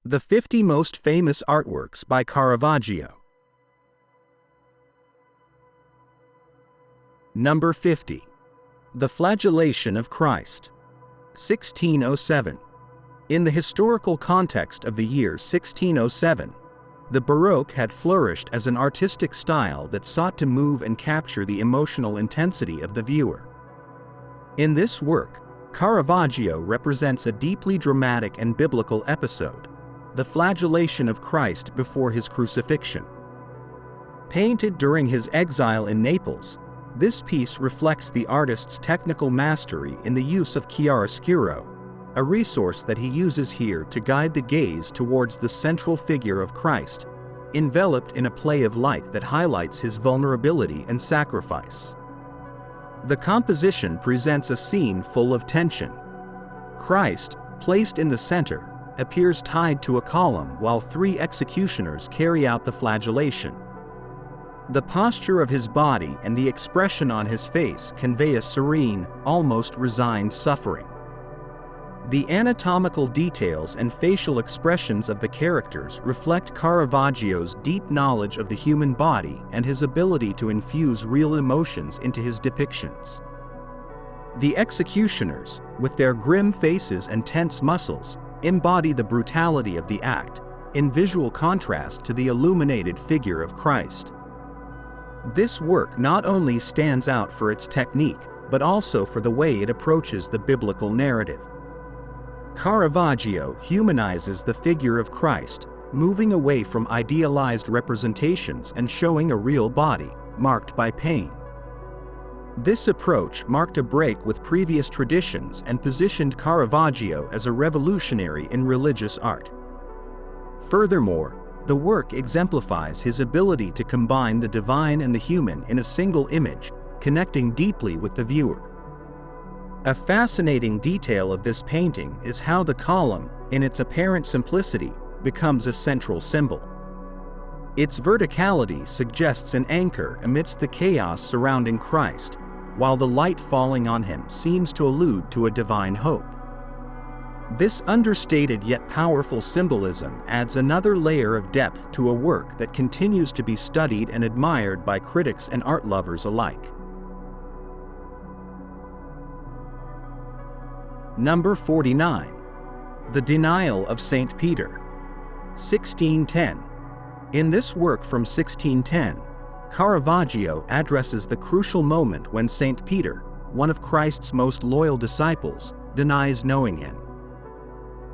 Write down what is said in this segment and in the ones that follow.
The 50 most famous artworks by Caravaggio. Number 50. The Flagellation of Christ, 1607. In the historical context of the year 1607, the Baroque had flourished as an artistic style that sought to move and capture the emotional intensity of the viewer. In this work, Caravaggio represents a deeply dramatic and biblical episode, the flagellation of Christ before his crucifixion. Painted during his exile in Naples, this piece reflects the artist's technical mastery in the use of chiaroscuro, a resource that he uses here to guide the gaze towards the central figure of Christ, enveloped in a play of light that highlights his vulnerability and sacrifice. The composition presents a scene full of tension. Christ, placed in the center, appears tied to a column while 3 executioners carry out the flagellation. The posture of his body and the expression on his face convey a serene, almost resigned suffering. The anatomical details and facial expressions of the characters reflect Caravaggio's deep knowledge of the human body and his ability to infuse real emotions into his depictions. The executioners, with their grim faces and tense muscles, embody the brutality of the act, in visual contrast to the illuminated figure of Christ. This work not only stands out for its technique, but also for the way it approaches the biblical narrative. Caravaggio humanizes the figure of Christ, moving away from idealized representations and showing a real body, marked by pain. This approach marked a break with previous traditions and positioned Caravaggio as a revolutionary in religious art. Furthermore, the work exemplifies his ability to combine the divine and the human in a single image, connecting deeply with the viewer. A fascinating detail of this painting is how the column, in its apparent simplicity, becomes a central symbol. Its verticality suggests an anchor amidst the chaos surrounding Christ, while the light falling on him seems to allude to a divine hope. This understated yet powerful symbolism adds another layer of depth to a work that continues to be studied and admired by critics and art lovers alike. Number 49. The Denial of St. Peter, 1610. In this work from 1610, Caravaggio addresses the crucial moment when St. Peter, one of Christ's most loyal disciples, denies knowing him.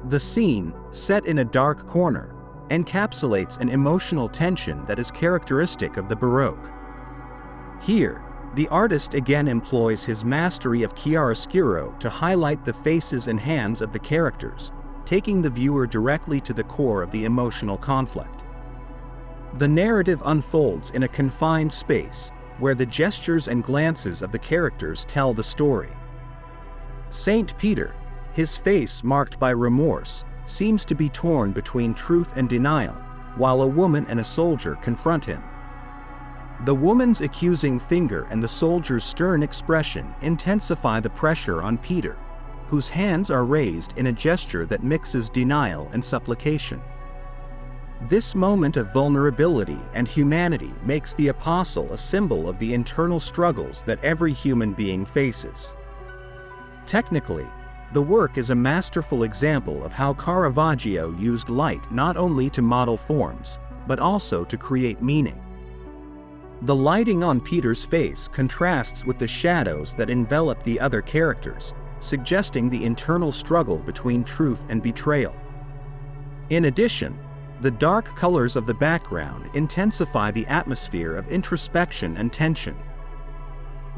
The scene, set in a dark corner, encapsulates an emotional tension that is characteristic of the Baroque. Here, the artist again employs his mastery of chiaroscuro to highlight the faces and hands of the characters, taking the viewer directly to the core of the emotional conflict. The narrative unfolds in a confined space, where the gestures and glances of the characters tell the story. St. Peter, his face marked by remorse, seems to be torn between truth and denial, while a woman and a soldier confront him. The woman's accusing finger and the soldier's stern expression intensify the pressure on Peter, whose hands are raised in a gesture that mixes denial and supplication. This moment of vulnerability and humanity makes the apostle a symbol of the internal struggles that every human being faces. Technically, the work is a masterful example of how Caravaggio used light not only to model forms, but also to create meaning. The lighting on Peter's face contrasts with the shadows that envelop the other characters, suggesting the internal struggle between truth and betrayal. In addition, the dark colors of the background intensify the atmosphere of introspection and tension.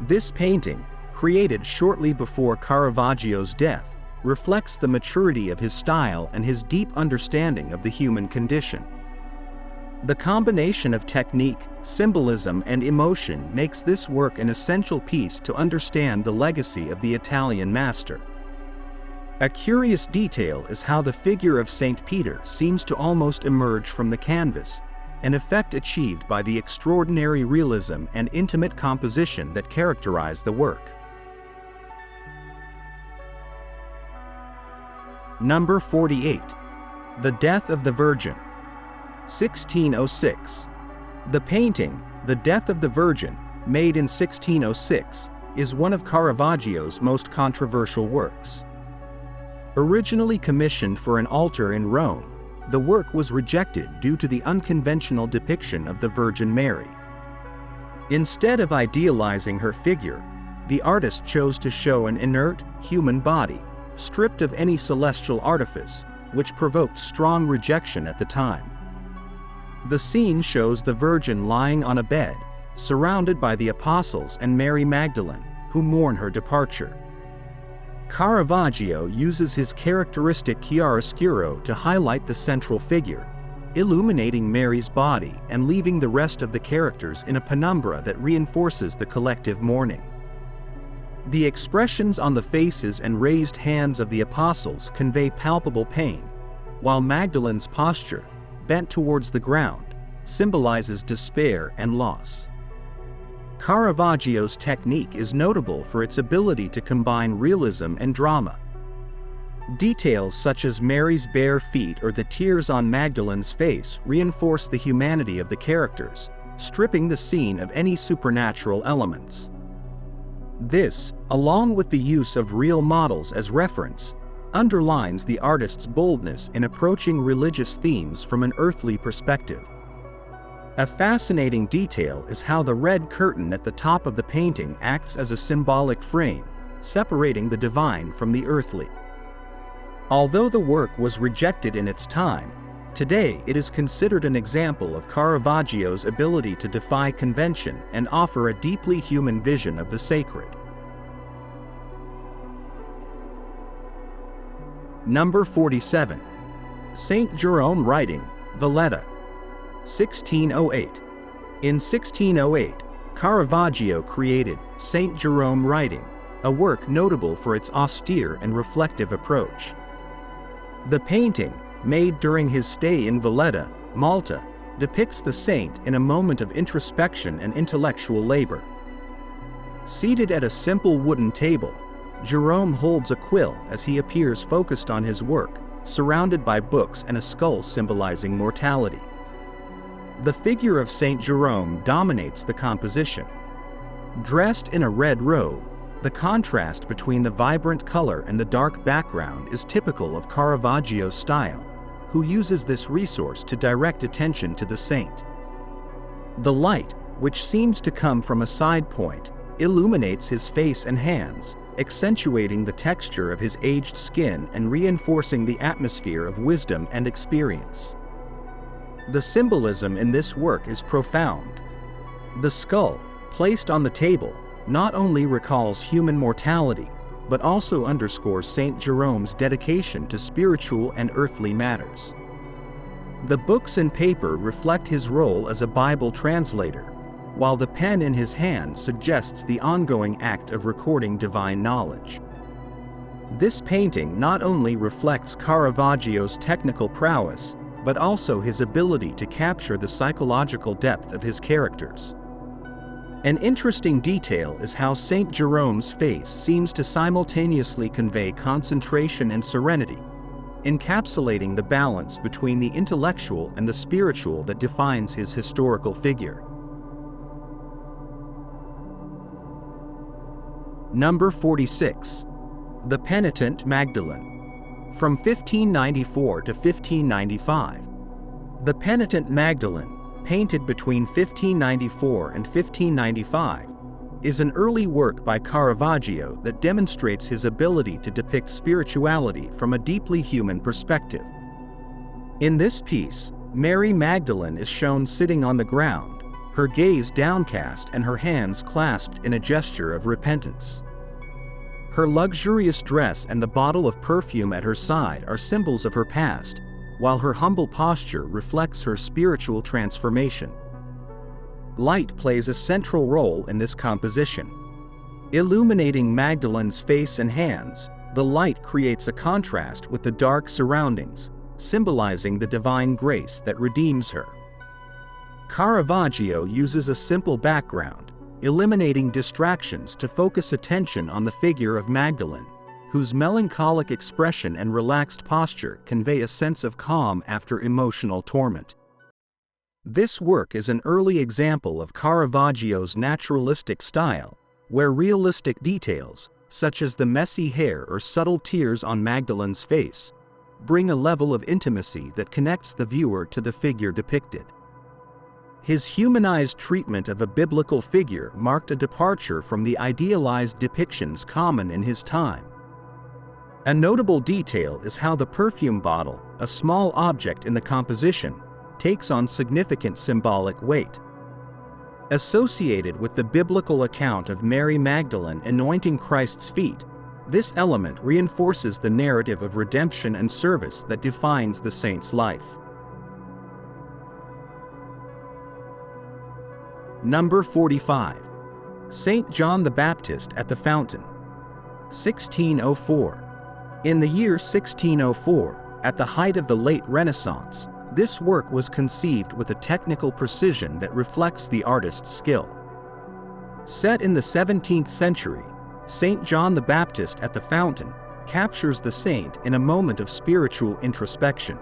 This painting, created shortly before Caravaggio's death, reflects the maturity of his style and his deep understanding of the human condition. The combination of technique, symbolism, and emotion makes this work an essential piece to understand the legacy of the Italian master. A curious detail is how the figure of St. Peter seems to almost emerge from the canvas, an effect achieved by the extraordinary realism and intimate composition that characterize the work. Number 48. The Death of the Virgin, 1606. The painting, The Death of the Virgin, made in 1606, is one of Caravaggio's most controversial works. Originally commissioned for an altar in Rome, the work was rejected due to the unconventional depiction of the Virgin Mary. Instead of idealizing her figure, the artist chose to show an inert, human body, stripped of any celestial artifice, which provoked strong rejection at the time. The scene shows the Virgin lying on a bed, surrounded by the apostles and Mary Magdalene, who mourn her departure. Caravaggio uses his characteristic chiaroscuro to highlight the central figure, illuminating Mary's body and leaving the rest of the characters in a penumbra that reinforces the collective mourning. The expressions on the faces and raised hands of the apostles convey palpable pain, while Magdalene's posture, bent towards the ground, symbolizes despair and loss. Caravaggio's technique is notable for its ability to combine realism and drama. Details such as Mary's bare feet or the tears on Magdalene's face reinforce the humanity of the characters, stripping the scene of any supernatural elements. This, along with the use of real models as reference, underlines the artist's boldness in approaching religious themes from an earthly perspective. A fascinating detail is how the red curtain at the top of the painting acts as a symbolic frame, separating the divine from the earthly. Although the work was rejected in its time, today it is considered an example of Caravaggio's ability to defy convention and offer a deeply human vision of the sacred. Number 47. St. Jerome Writing, Valletta, 1608. In 1608, Caravaggio created St. Jerome Writing, a work notable for its austere and reflective approach. The painting, made during his stay in Valletta, Malta, depicts the saint in a moment of introspection and intellectual labor. Seated at a simple wooden table, Jerome holds a quill as he appears focused on his work, surrounded by books and a skull symbolizing mortality. The figure of St. Jerome dominates the composition. Dressed in a red robe, the contrast between the vibrant color and the dark background is typical of Caravaggio's style, who uses this resource to direct attention to the saint. The light, which seems to come from a side point, illuminates his face and hands, accentuating the texture of his aged skin and reinforcing the atmosphere of wisdom and experience. The symbolism in this work is profound. The skull, placed on the table, not only recalls human mortality, but also underscores St. Jerome's dedication to spiritual and earthly matters. The books and paper reflect his role as a Bible translator, while the pen in his hand suggests the ongoing act of recording divine knowledge. This painting not only reflects Caravaggio's technical prowess, but also his ability to capture the psychological depth of his characters. An interesting detail is how St. Jerome's face seems to simultaneously convey concentration and serenity, encapsulating the balance between the intellectual and the spiritual that defines his historical figure. Number 46. The Penitent Magdalene, from 1594 to 1595. The Penitent Magdalene, painted between 1594 and 1595, is an early work by Caravaggio that demonstrates his ability to depict spirituality from a deeply human perspective. In this piece, Mary Magdalene is shown sitting on the ground, her gaze downcast and her hands clasped in a gesture of repentance. Her luxurious dress and the bottle of perfume at her side are symbols of her past, while her humble posture reflects her spiritual transformation. Light plays a central role in this composition. Illuminating Magdalene's face and hands, the light creates a contrast with the dark surroundings, symbolizing the divine grace that redeems her. Caravaggio uses a simple background, eliminating distractions to focus attention on the figure of Magdalene, whose melancholic expression and relaxed posture convey a sense of calm after emotional torment. This work is an early example of Caravaggio's naturalistic style, where realistic details, such as the messy hair or subtle tears on Magdalene's face, bring a level of intimacy that connects the viewer to the figure depicted. His humanized treatment of a biblical figure marked a departure from the idealized depictions common in his time. A notable detail is how the perfume bottle, a small object in the composition, takes on significant symbolic weight. Associated with the biblical account of Mary Magdalene anointing Christ's feet, this element reinforces the narrative of redemption and service that defines the saint's life. Number 45. St. John the Baptist at the Fountain. 1604. In the year 1604, at the height of the late Renaissance, this work was conceived with a technical precision that reflects the artist's skill. Set in the 17th century, St. John the Baptist at the Fountain captures the saint in a moment of spiritual introspection.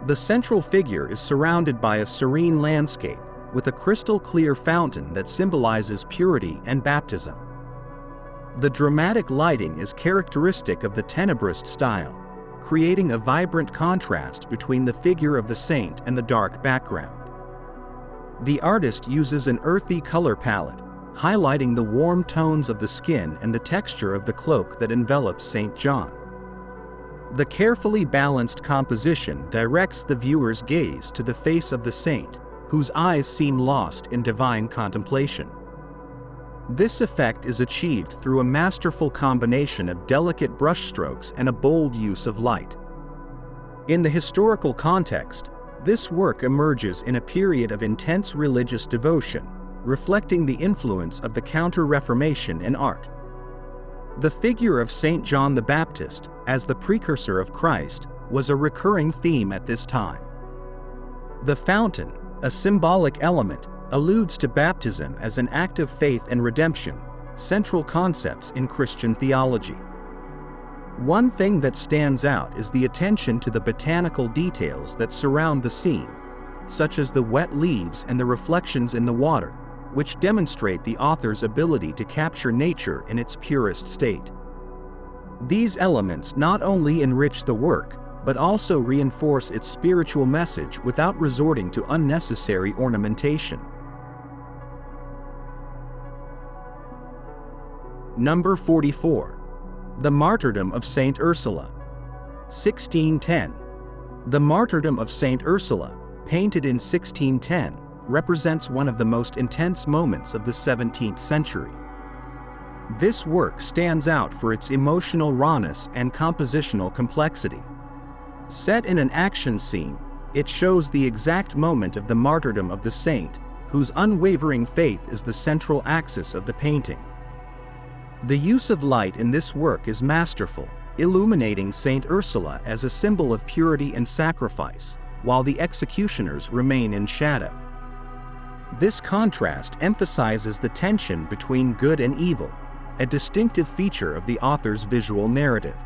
The central figure is surrounded by a serene landscape, with a crystal-clear fountain that symbolizes purity and baptism. The dramatic lighting is characteristic of the tenebrist style, creating a vibrant contrast between the figure of the saint and the dark background. The artist uses an earthy color palette, highlighting the warm tones of the skin and the texture of the cloak that envelops St. John. The carefully balanced composition directs the viewer's gaze to the face of the saint, whose eyes seem lost in divine contemplation. This effect is achieved through a masterful combination of delicate brushstrokes and a bold use of light. In the historical context, this work emerges in a period of intense religious devotion, reflecting the influence of the Counter-Reformation in art. The figure of St. John the Baptist, as the precursor of Christ, was a recurring theme at this time. The fountain, a symbolic element, alludes to baptism as an act of faith and redemption, central concepts in Christian theology. One thing that stands out is the attention to the botanical details that surround the scene, such as the wet leaves and the reflections in the water, which demonstrate the author's ability to capture nature in its purest state. These elements not only enrich the work, but also reinforce its spiritual message without resorting to unnecessary ornamentation. Number 44. The Martyrdom of St. Ursula. 1610. The Martyrdom of St. Ursula, painted in 1610, represents one of the most intense moments of the 17th century. This work stands out for its emotional rawness and compositional complexity. Set in an action scene, it shows the exact moment of the martyrdom of the saint, whose unwavering faith is the central axis of the painting. The use of light in this work is masterful, illuminating St. Ursula as a symbol of purity and sacrifice, while the executioners remain in shadow. This contrast emphasizes the tension between good and evil, a distinctive feature of the author's visual narrative.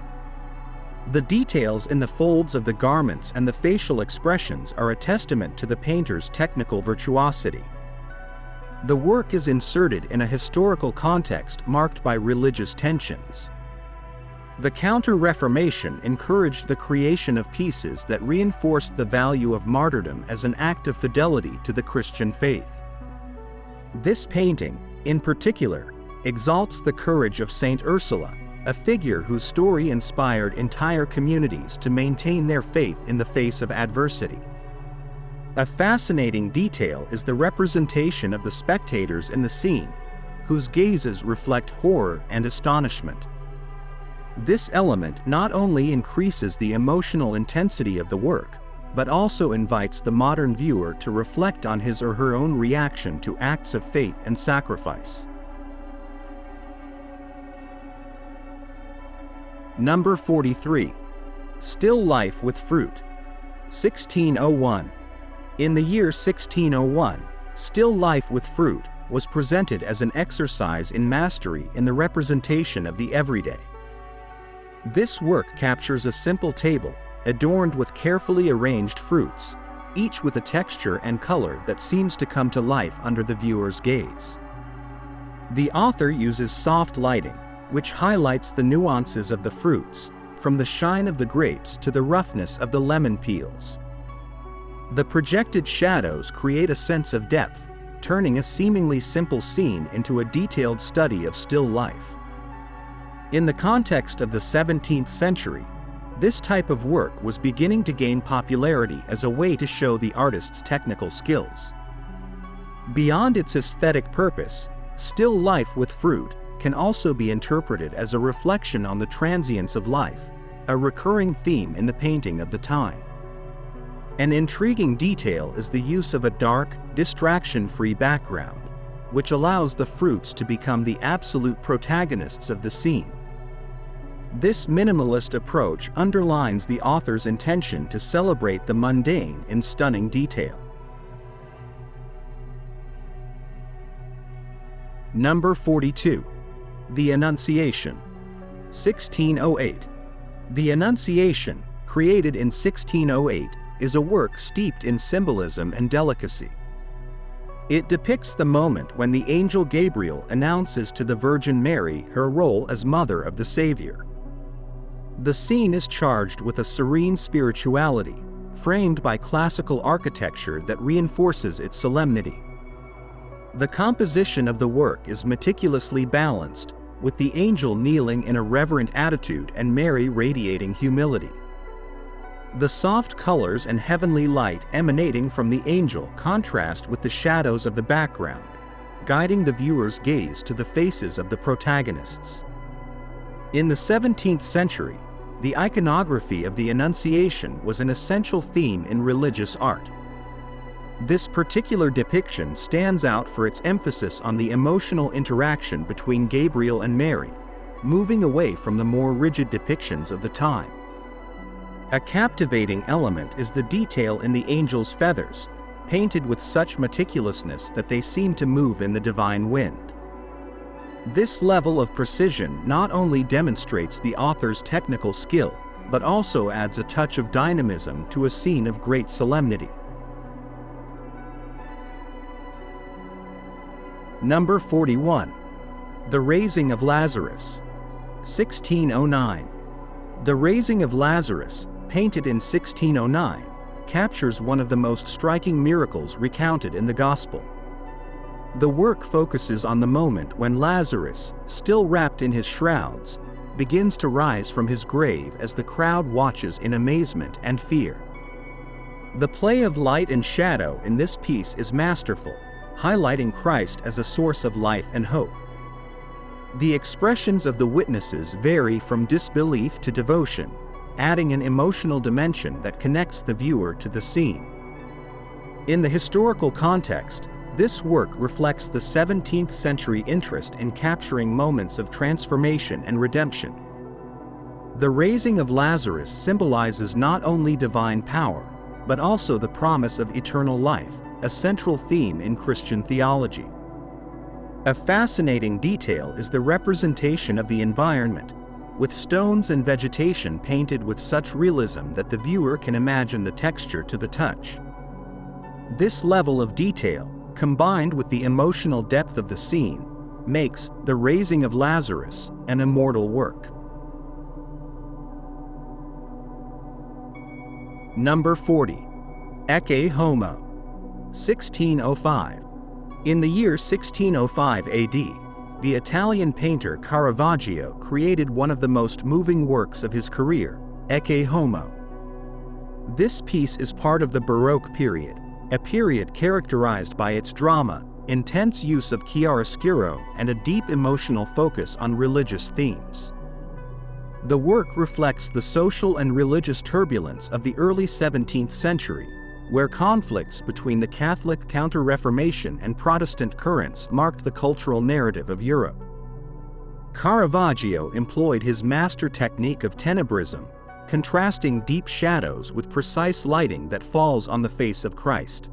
The details in the folds of the garments and the facial expressions are a testament to the painter's technical virtuosity. The work is inserted in a historical context marked by religious tensions. The Counter-Reformation encouraged the creation of pieces that reinforced the value of martyrdom as an act of fidelity to the Christian faith. This painting, in particular, exalts the courage of St. Ursula, a figure whose story inspired entire communities to maintain their faith in the face of adversity. A fascinating detail is the representation of the spectators in the scene, whose gazes reflect horror and astonishment. This element not only increases the emotional intensity of the work, but also invites the modern viewer to reflect on his or her own reaction to acts of faith and sacrifice. Number 43. Still Life with Fruit. 1601. In the year 1601, Still Life with Fruit was presented as an exercise in mastery in the representation of the everyday. This work captures a simple table, adorned with carefully arranged fruits, each with a texture and color that seems to come to life under the viewer's gaze. The author uses soft lighting, which highlights the nuances of the fruits, from the shine of the grapes to the roughness of the lemon peels. The projected shadows create a sense of depth, turning a seemingly simple scene into a detailed study of still life. In the context of the 17th century, this type of work was beginning to gain popularity as a way to show the artist's technical skills. Beyond its aesthetic purpose, still life with fruit can also be interpreted as a reflection on the transience of life, a recurring theme in the painting of the time. An intriguing detail is the use of a dark, distraction-free background, which allows the fruits to become the absolute protagonists of the scene. This minimalist approach underlines the author's intention to celebrate the mundane in stunning detail. Number 42. The Enunciation, 1608. The Enunciation, created in 1608, is a work steeped in symbolism and delicacy. It depicts the moment when the angel Gabriel announces to the Virgin Mary her role as Mother of the Savior. The scene is charged with a serene spirituality, framed by classical architecture that reinforces its solemnity. The composition of the work is meticulously balanced, with the angel kneeling in a reverent attitude and Mary radiating humility. The soft colors and heavenly light emanating from the angel contrast with the shadows of the background, guiding the viewer's gaze to the faces of the protagonists. In the 17th century, the iconography of the Annunciation was an essential theme in religious art. This particular depiction stands out for its emphasis on the emotional interaction between Gabriel and Mary, moving away from the more rigid depictions of the time. A captivating element is the detail in the angel's feathers, painted with such meticulousness that they seem to move in the divine wind. This level of precision not only demonstrates the author's technical skill, but also adds a touch of dynamism to a scene of great solemnity. Number 41. The Raising of Lazarus, 1609. The Raising of Lazarus, painted in 1609, captures one of the most striking miracles recounted in the Gospel. The work focuses on the moment when Lazarus, still wrapped in his shrouds, begins to rise from his grave as the crowd watches in amazement and fear. The play of light and shadow in this piece is masterful, highlighting Christ as a source of life and hope. The expressions of the witnesses vary from disbelief to devotion, adding an emotional dimension that connects the viewer to the scene. In the historical context, this work reflects the 17th century interest in capturing moments of transformation and redemption. The Raising of Lazarus symbolizes not only divine power, but also the promise of eternal life, a central theme in Christian theology. A fascinating detail is the representation of the environment, with stones and vegetation painted with such realism that the viewer can imagine the texture to the touch. This level of detail, combined with the emotional depth of the scene, makes The Raising of Lazarus an immortal work. Number 40. Ecce Homo, 1605. In the year 1605 AD, the Italian painter Caravaggio created one of the most moving works of his career, Ecce Homo. This piece is part of the Baroque period, a period characterized by its drama, intense use of chiaroscuro, and a deep emotional focus on religious themes. The work reflects the social and religious turbulence of the early 17th century, where conflicts between the Catholic Counter-Reformation and Protestant currents marked the cultural narrative of Europe. Caravaggio employed his master technique of tenebrism, contrasting deep shadows with precise lighting that falls on the face of Christ.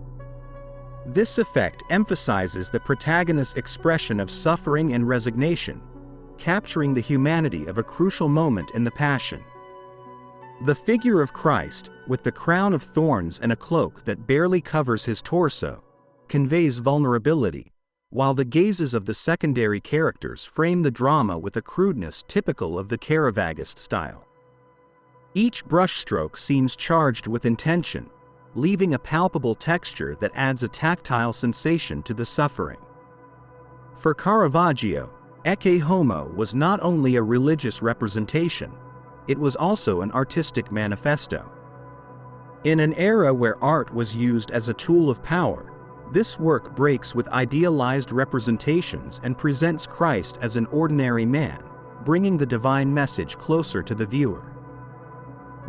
This effect emphasizes the protagonist's expression of suffering and resignation, capturing the humanity of a crucial moment in the Passion. The figure of Christ, with the crown of thorns and a cloak that barely covers his torso, conveys vulnerability, while the gazes of the secondary characters frame the drama with a crudeness typical of the Caravaggist style. Each brushstroke seems charged with intention, leaving a palpable texture that adds a tactile sensation to the suffering. For Caravaggio, Ecce Homo was not only a religious representation, it was also an artistic manifesto. In an era where art was used as a tool of power, this work breaks with idealized representations and presents Christ as an ordinary man, bringing the divine message closer to the viewer.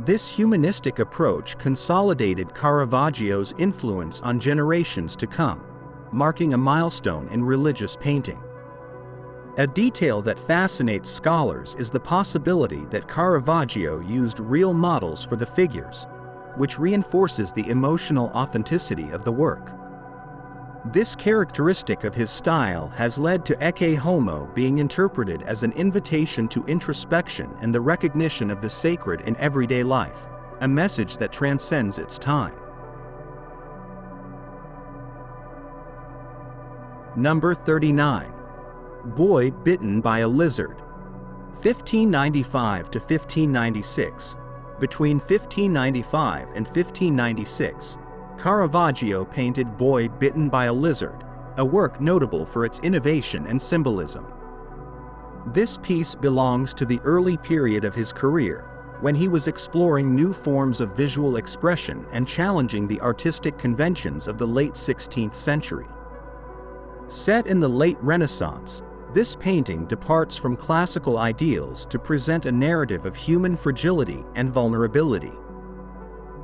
This humanistic approach consolidated Caravaggio's influence on generations to come, marking a milestone in religious painting. A detail that fascinates scholars is the possibility that Caravaggio used real models for the figures, which reinforces the emotional authenticity of the work. This characteristic of his style has led to Ecce Homo being interpreted as an invitation to introspection and the recognition of the sacred in everyday life, a message that transcends its time. Number 39. Boy Bitten by a Lizard. 1595 to 1596. Between 1595 and 1596, Caravaggio painted Boy Bitten by a Lizard, a work notable for its innovation and symbolism. This piece belongs to the early period of his career, when he was exploring new forms of visual expression and challenging the artistic conventions of the late 16th century. Set in the late Renaissance, this painting departs from classical ideals to present a narrative of human fragility and vulnerability.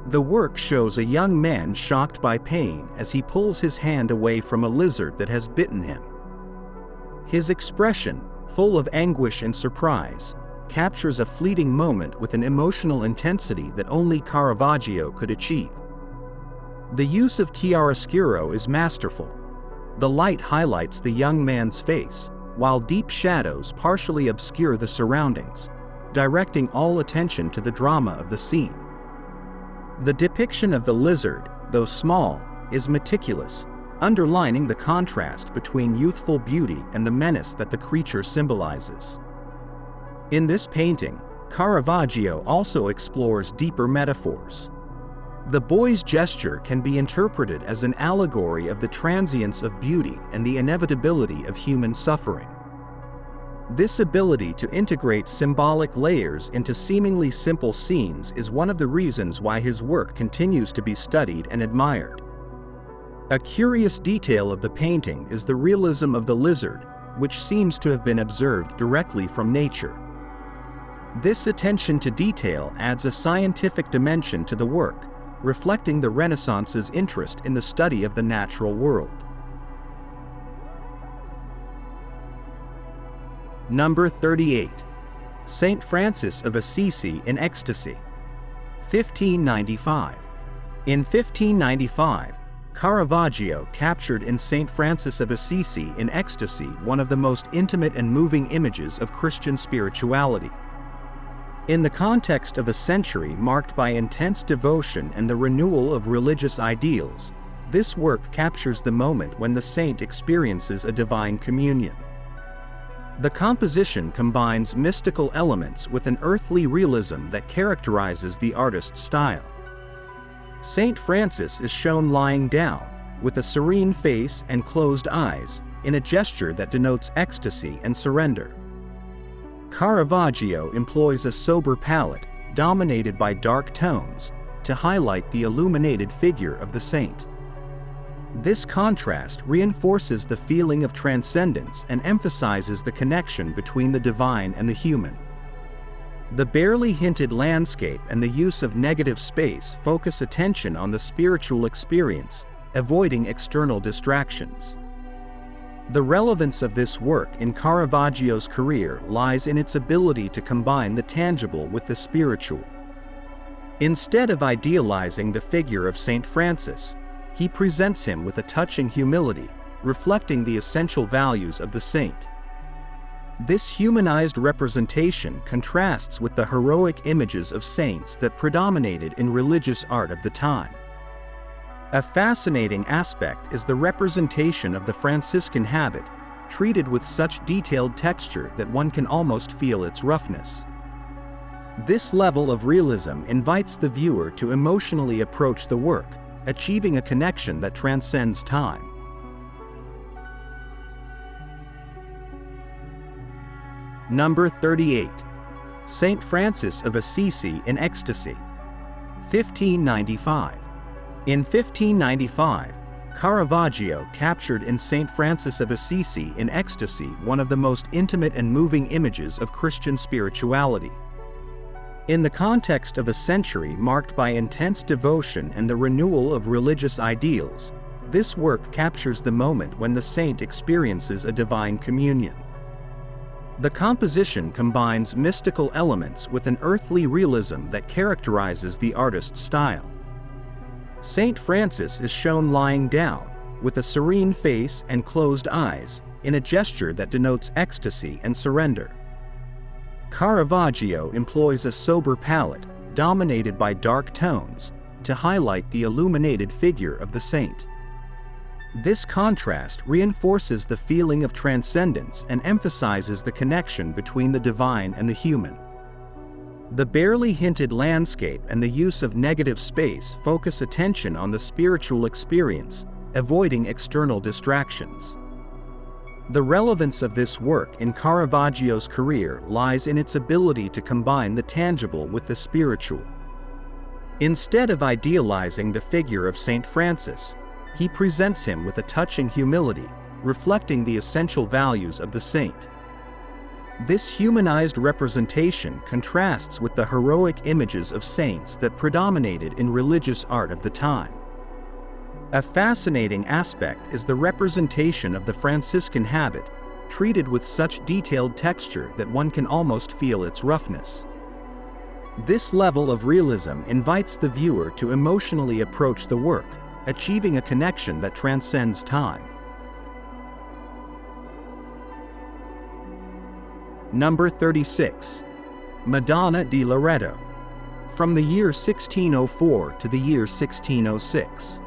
The work shows a young man shocked by pain as he pulls his hand away from a lizard that has bitten him. His expression, full of anguish and surprise, captures a fleeting moment with an emotional intensity that only Caravaggio could achieve. The use of chiaroscuro is masterful. The light highlights the young man's face, while deep shadows partially obscure the surroundings, directing all attention to the drama of the scene. The depiction of the lizard, though small, is meticulous, underlining the contrast between youthful beauty and the menace that the creature symbolizes. In this painting, Caravaggio also explores deeper metaphors. The boy's gesture can be interpreted as an allegory of the transience of beauty and the inevitability of human suffering. This ability to integrate symbolic layers into seemingly simple scenes is one of the reasons why his work continues to be studied and admired. A curious detail of the painting is the realism of the lizard, which seems to have been observed directly from nature. This attention to detail adds a scientific dimension to the work, reflecting the Renaissance's interest in the study of the natural world. Number 38. St. Francis of Assisi in Ecstasy. 1595. In 1595, Caravaggio captured in St. Francis of Assisi in Ecstasy one of the most intimate and moving images of Christian spirituality. In the context of a century marked by intense devotion and the renewal of religious ideals, this work captures the moment when the saint experiences a divine communion. The composition combines mystical elements with an earthly realism that characterizes the artist's style. St. Francis is shown lying down, with a serene face and closed eyes, in a gesture that denotes ecstasy and surrender. Caravaggio employs a sober palette, dominated by dark tones, to highlight the illuminated figure of the saint. This contrast reinforces the feeling of transcendence and emphasizes the connection between the divine and the human. The barely hinted landscape and the use of negative space focus attention on the spiritual experience, avoiding external distractions. The relevance of this work in Caravaggio's career lies in its ability to combine the tangible with the spiritual. Instead of idealizing the figure of St. Francis, he presents him with a touching humility, reflecting the essential values of the saint. This humanized representation contrasts with the heroic images of saints that predominated in religious art of the time. A fascinating aspect is the representation of the Franciscan habit, treated with such detailed texture that one can almost feel its roughness. This level of realism invites the viewer to emotionally approach the work, achieving a connection that transcends time. Number 38. St. Francis of Assisi in Ecstasy. 1595. In 1595, Caravaggio captured in St. Francis of Assisi in Ecstasy one of the most intimate and moving images of Christian spirituality. In the context of a century marked by intense devotion and the renewal of religious ideals, this work captures the moment when the saint experiences a divine communion. The composition combines mystical elements with an earthly realism that characterizes the artist's style. St. Francis is shown lying down, with a serene face and closed eyes, in a gesture that denotes ecstasy and surrender. Caravaggio employs a sober palette, dominated by dark tones, to highlight the illuminated figure of the saint. This contrast reinforces the feeling of transcendence and emphasizes the connection between the divine and the human. The barely hinted landscape and the use of negative space focus attention on the spiritual experience, avoiding external distractions. The relevance of this work in Caravaggio's career lies in its ability to combine the tangible with the spiritual. Instead of idealizing the figure of St. Francis, he presents him with a touching humility, reflecting the essential values of the saint. This humanized representation contrasts with the heroic images of saints that predominated in religious art of the time. A fascinating aspect is the representation of the Franciscan habit, treated with such detailed texture that one can almost feel its roughness. This level of realism invites the viewer to emotionally approach the work, achieving a connection that transcends time. Number 36. Madonna Doretto. From the year 1604 to the year 1606.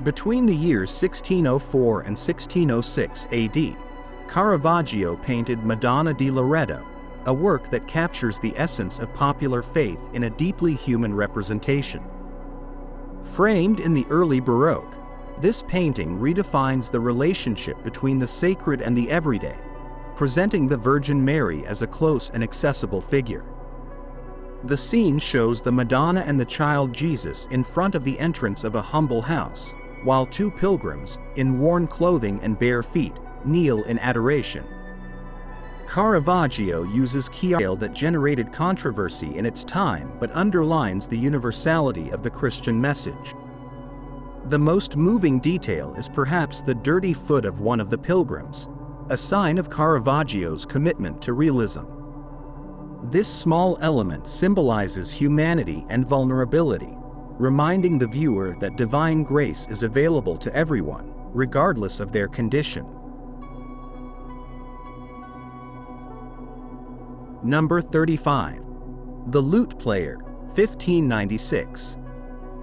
Between the years 1604 and 1606 AD, Caravaggio painted Madonna Doretto, a work that captures the essence of popular faith in a deeply human representation. Framed in the early Baroque, this painting redefines the relationship between the sacred and the everyday, presenting the Virgin Mary as a close and accessible figure. The scene shows the Madonna and the child Jesus in front of the entrance of a humble house, while two pilgrims, in worn clothing and bare feet, kneel in adoration. Caravaggio uses chiaroscuro that generated controversy in its time but underlines the universality of the Christian message. The most moving detail is perhaps the dirty foot of one of the pilgrims, a sign of Caravaggio's commitment to realism. This small element symbolizes humanity and vulnerability, reminding the viewer that divine grace is available to everyone, regardless of their condition. Number 35. The Lute Player, 1596.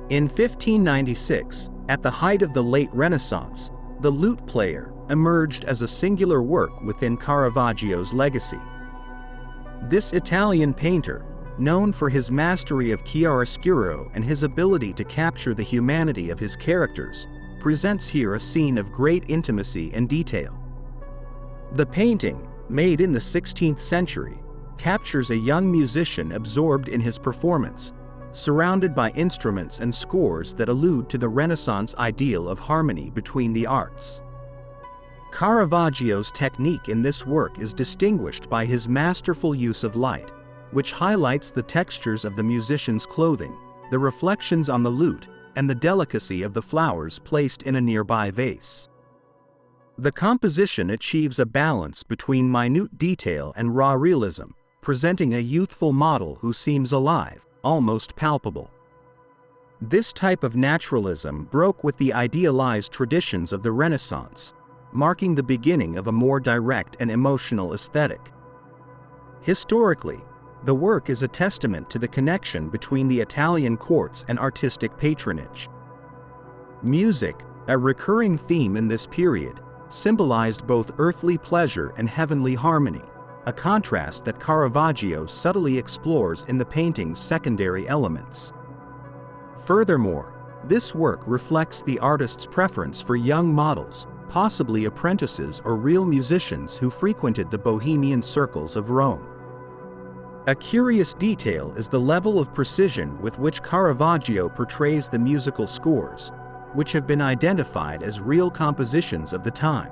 In 1596, at the height of the late Renaissance, the lute player emerged as a singular work within Caravaggio's legacy. This Italian painter, known for his mastery of chiaroscuro and his ability to capture the humanity of his characters, presents here a scene of great intimacy and detail. The painting, made in the 16th century, captures a young musician absorbed in his performance, surrounded by instruments and scores that allude to the Renaissance ideal of harmony between the arts. Caravaggio's technique in this work is distinguished by his masterful use of light, which highlights the textures of the musician's clothing, the reflections on the lute, and the delicacy of the flowers placed in a nearby vase. The composition achieves a balance between minute detail and raw realism, presenting a youthful model who seems alive, almost palpable. This type of naturalism broke with the idealized traditions of the Renaissance, marking the beginning of a more direct and emotional aesthetic. Historically, the work is a testament to the connection between the Italian courts and artistic patronage. Music, a recurring theme in this period, symbolized both earthly pleasure and heavenly harmony, a contrast that Caravaggio subtly explores in the painting's secondary elements. Furthermore, this work reflects the artist's preference for young models, possibly apprentices or real musicians who frequented the bohemian circles of Rome. A curious detail is the level of precision with which Caravaggio portrays the musical scores, which have been identified as real compositions of the time.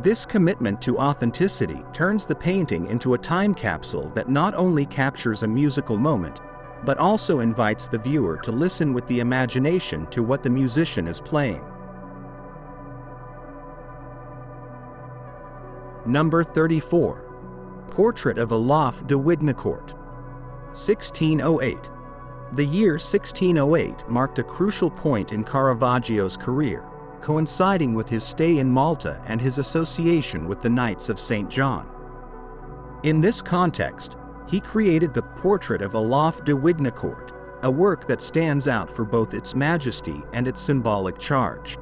This commitment to authenticity turns the painting into a time capsule that not only captures a musical moment, but also invites the viewer to listen with the imagination to what the musician is playing. Number 34. Portrait of Olaf de Wignacourt, 1608. The year 1608 marked a crucial point in Caravaggio's career, coinciding with his stay in Malta and his association with the Knights of St. John. In this context, he created the Portrait of Olaf de Wignacourt, a work that stands out for both its majesty and its symbolic charge.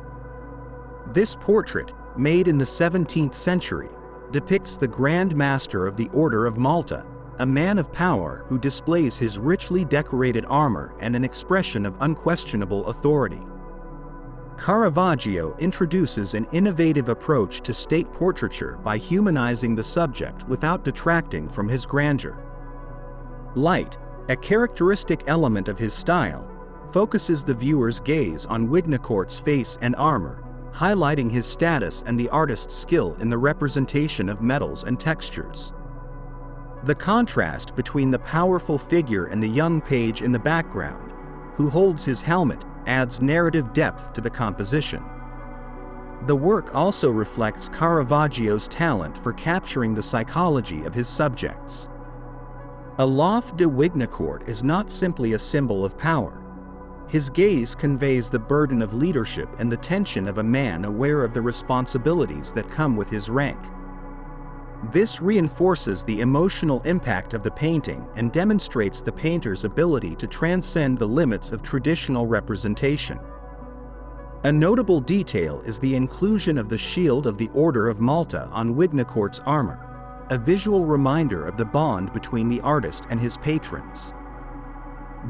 This portrait, made in the 17th century, depicts the Grand Master of the Order of Malta, a man of power who displays his richly decorated armor and an expression of unquestionable authority. Caravaggio introduces an innovative approach to state portraiture by humanizing the subject without detracting from his grandeur. Light, a characteristic element of his style, focuses the viewer's gaze on Wignacourt's face and armor, highlighting his status and the artist's skill in the representation of metals and textures. The contrast between the powerful figure and the young page in the background, who holds his helmet, adds narrative depth to the composition. The work also reflects Caravaggio's talent for capturing the psychology of his subjects. Olaf de Wignacourt is not simply a symbol of power. His gaze conveys the burden of leadership and the tension of a man aware of the responsibilities that come with his rank. This reinforces the emotional impact of the painting and demonstrates the painter's ability to transcend the limits of traditional representation. A notable detail is the inclusion of the shield of the Order of Malta on Wignacourt's armor, a visual reminder of the bond between the artist and his patrons.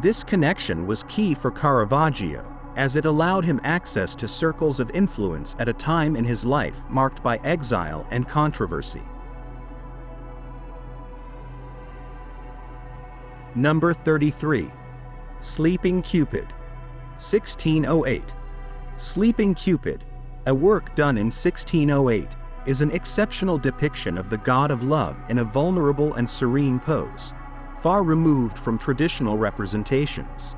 This connection was key for Caravaggio, as it allowed him access to circles of influence at a time in his life marked by exile and controversy. Number 33. Sleeping Cupid, 1608. Sleeping Cupid, a work done in 1608, is an exceptional depiction of the god of love in a vulnerable and serene pose, far removed from traditional representations.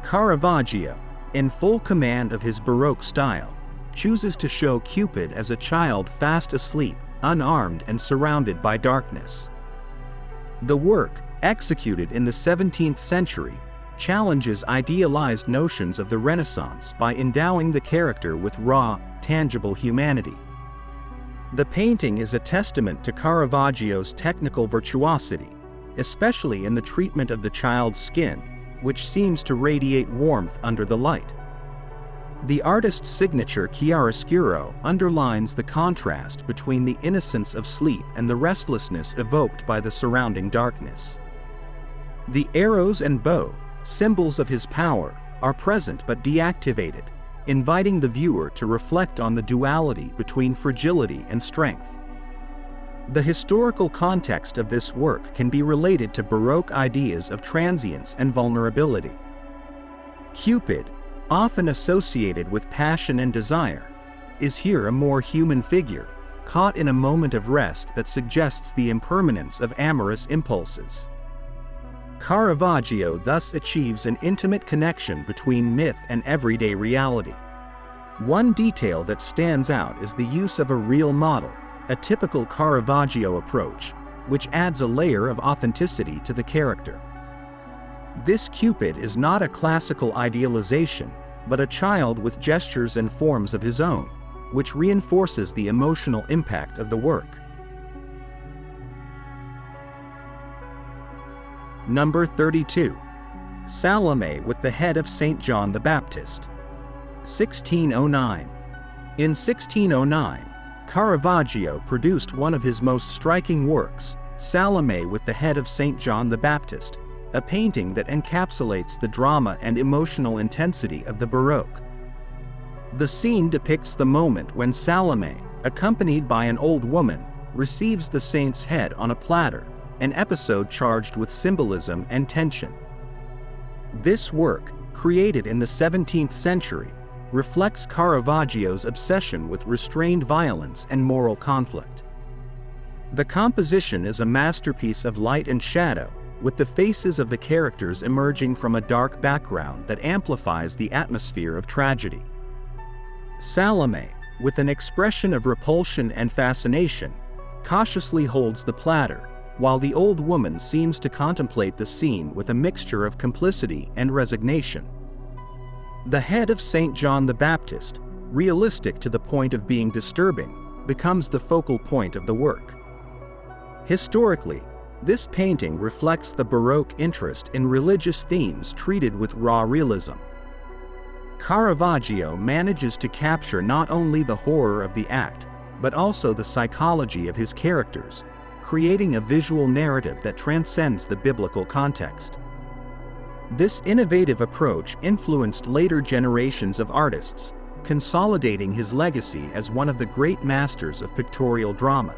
Caravaggio, in full command of his Baroque style, chooses to show Cupid as a child fast asleep, unarmed and surrounded by darkness. The work, executed in the 17th century, challenges idealized notions of the Renaissance by endowing the character with raw, tangible humanity. The painting is a testament to Caravaggio's technical virtuosity, especially in the treatment of the child's skin, which seems to radiate warmth under the light. The artist's signature chiaroscuro underlines the contrast between the innocence of sleep and the restlessness evoked by the surrounding darkness. The arrows and bow, symbols of his power, are present but deactivated, inviting the viewer to reflect on the duality between fragility and strength. The historical context of this work can be related to Baroque ideas of transience and vulnerability. Cupid, often associated with passion and desire, is here a more human figure, caught in a moment of rest that suggests the impermanence of amorous impulses. Caravaggio thus achieves an intimate connection between myth and everyday reality. One detail that stands out is the use of a real model, a typical Caravaggio approach, which adds a layer of authenticity to the character. This Cupid is not a classical idealization, but a child with gestures and forms of his own, which reinforces the emotional impact of the work. Number 32. Salame with the head of St. John the Baptist. 1609. In 1609, Caravaggio produced one of his most striking works, Salame with the head of St. John the Baptist, a painting that encapsulates the drama and emotional intensity of the Baroque. The scene depicts the moment when Salame, accompanied by an old woman, receives the saint's head on a platter, an episode charged with symbolism and tension. This work, created in the 17th century, reflects Caravaggio's obsession with restrained violence and moral conflict. The composition is a masterpiece of light and shadow, with the faces of the characters emerging from a dark background that amplifies the atmosphere of tragedy. Salame, with an expression of repulsion and fascination, cautiously holds the platter, while the old woman seems to contemplate the scene with a mixture of complicity and resignation. The head of St. John the Baptist, realistic to the point of being disturbing, becomes the focal point of the work. Historically, this painting reflects the Baroque interest in religious themes treated with raw realism. Caravaggio manages to capture not only the horror of the act, but also the psychology of his characters, creating a visual narrative that transcends the biblical context. This innovative approach influenced later generations of artists, consolidating his legacy as one of the great masters of pictorial drama.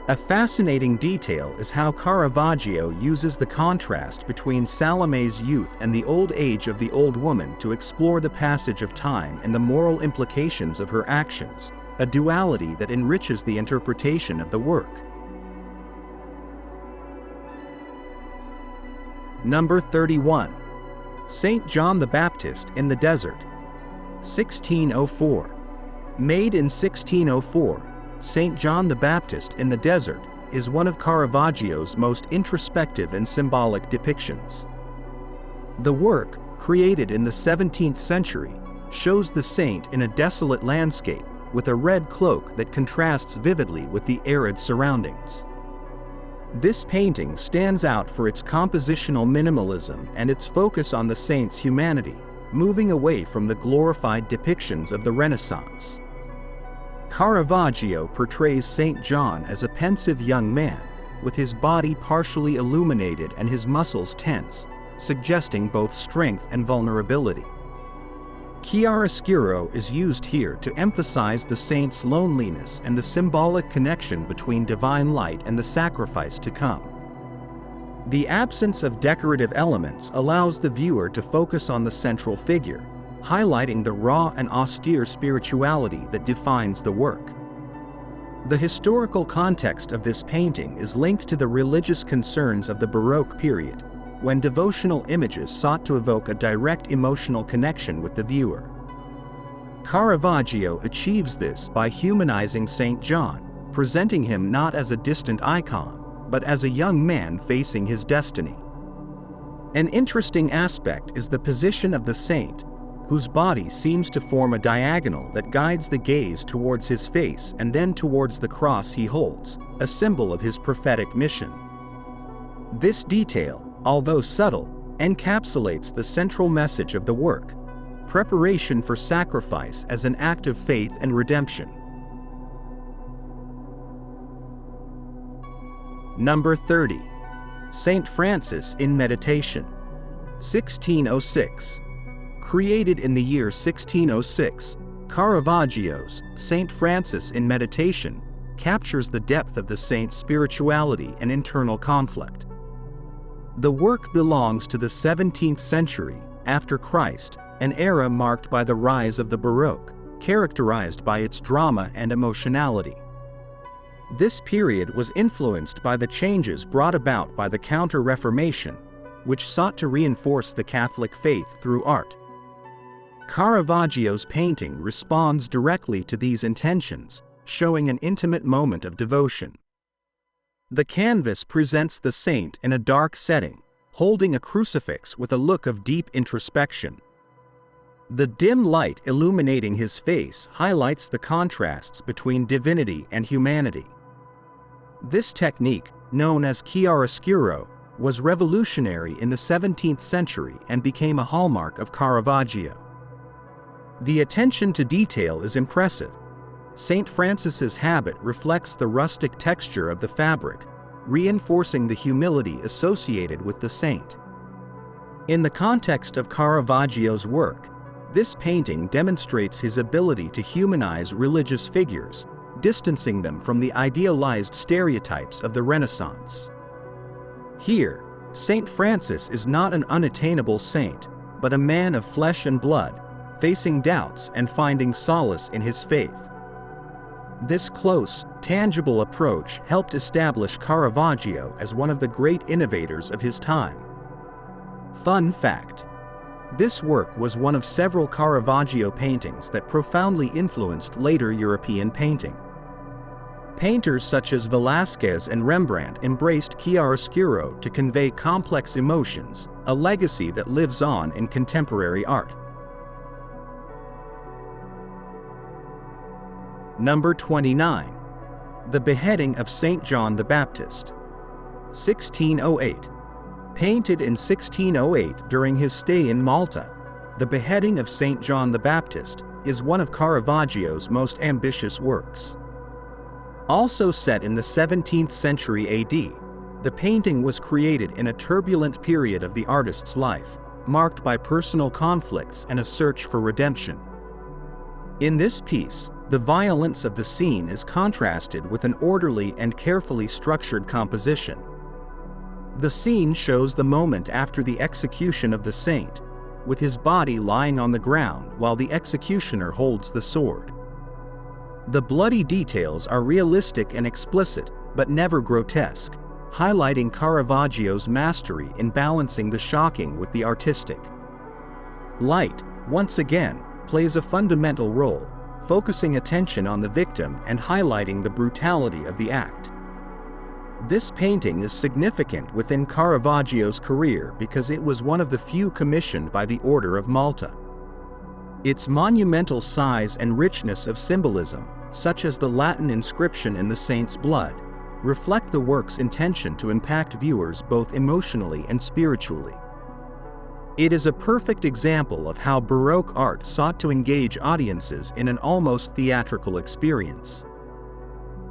A fascinating detail is how Caravaggio uses the contrast between Salame's youth and the old age of the old woman to explore the passage of time and the moral implications of her actions, a duality that enriches the interpretation of the work. Number 31. St. John the Baptist in the Desert. 1604. Made in 1604, St. John the Baptist in the Desert is one of Caravaggio's most introspective and symbolic depictions. The work, created in the 17th century, shows the saint in a desolate landscape with a red cloak that contrasts vividly with the arid surroundings. This painting stands out for its compositional minimalism and its focus on the saint's humanity, moving away from the glorified depictions of the Renaissance. Caravaggio portrays St. John as a pensive young man, with his body partially illuminated and his muscles tense, suggesting both strength and vulnerability. Chiaroscuro is used here to emphasize the saint's loneliness and the symbolic connection between divine light and the sacrifice to come. The absence of decorative elements allows the viewer to focus on the central figure, highlighting the raw and austere spirituality that defines the work. The historical context of this painting is linked to the religious concerns of the Baroque period, when devotional images sought to evoke a direct emotional connection with the viewer. Caravaggio achieves this by humanizing St. John, presenting him not as a distant icon, but as a young man facing his destiny. An interesting aspect is the position of the saint, whose body seems to form a diagonal that guides the gaze towards his face and then towards the cross he holds, a symbol of his prophetic mission. This detail, although subtle, encapsulates the central message of the work: preparation for sacrifice as an act of faith and redemption. Number 30. St. Francis in Meditation. 1606. Created in the year 1606, Caravaggio's St. Francis in Meditation captures the depth of the saint's spirituality and internal conflict. The work belongs to the 17th century, after Christ, an era marked by the rise of the Baroque, characterized by its drama and emotionality. This period was influenced by the changes brought about by the Counter-Reformation, which sought to reinforce the Catholic faith through art. Caravaggio's painting responds directly to these intentions, showing an intimate moment of devotion. The canvas presents the saint in a dark setting, holding a crucifix with a look of deep introspection. The dim light illuminating his face highlights the contrasts between divinity and humanity. This technique, known as chiaroscuro, was revolutionary in the 17th century and became a hallmark of Caravaggio. The attention to detail is impressive. St. Francis's habit reflects the rustic texture of the fabric, reinforcing the humility associated with the saint. In the context of Caravaggio's work, this painting demonstrates his ability to humanize religious figures, distancing them from the idealized stereotypes of the Renaissance. Here, St. Francis is not an unattainable saint, but a man of flesh and blood, facing doubts and finding solace in his faith. This close, tangible approach helped establish Caravaggio as one of the great innovators of his time. Fun fact: this work was one of several Caravaggio paintings that profoundly influenced later European painting. Painters such as Velázquez and Rembrandt embraced chiaroscuro to convey complex emotions, a legacy that lives on in contemporary art. Number 29. The Beheading of St. John the Baptist. 1608. Painted in 1608 during his stay in Malta, the Beheading of St. John the Baptist is one of Caravaggio's most ambitious works. Also set in the 17th century AD, the painting was created in a turbulent period of the artist's life, marked by personal conflicts and a search for redemption. In this piece, the violence of the scene is contrasted with an orderly and carefully structured composition. The scene shows the moment after the execution of the saint, with his body lying on the ground while the executioner holds the sword. The bloody details are realistic and explicit, but never grotesque, highlighting Caravaggio's mastery in balancing the shocking with the artistic. Light, once again, plays a fundamental role, focusing attention on the victim and highlighting the brutality of the act. This painting is significant within Caravaggio's career because it was one of the few commissioned by the Order of Malta. Its monumental size and richness of symbolism, such as the Latin inscription in the saint's blood, reflect the work's intention to impact viewers both emotionally and spiritually. It is a perfect example of how Baroque art sought to engage audiences in an almost theatrical experience.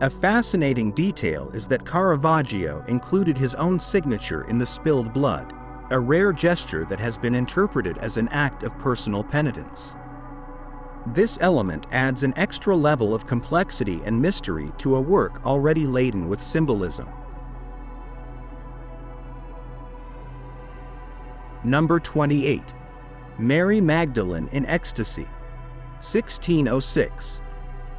A fascinating detail is that Caravaggio included his own signature in the spilled blood, a rare gesture that has been interpreted as an act of personal penitence. This element adds an extra level of complexity and mystery to a work already laden with symbolism. Number 28. Mary Magdalene in Ecstasy. 1606.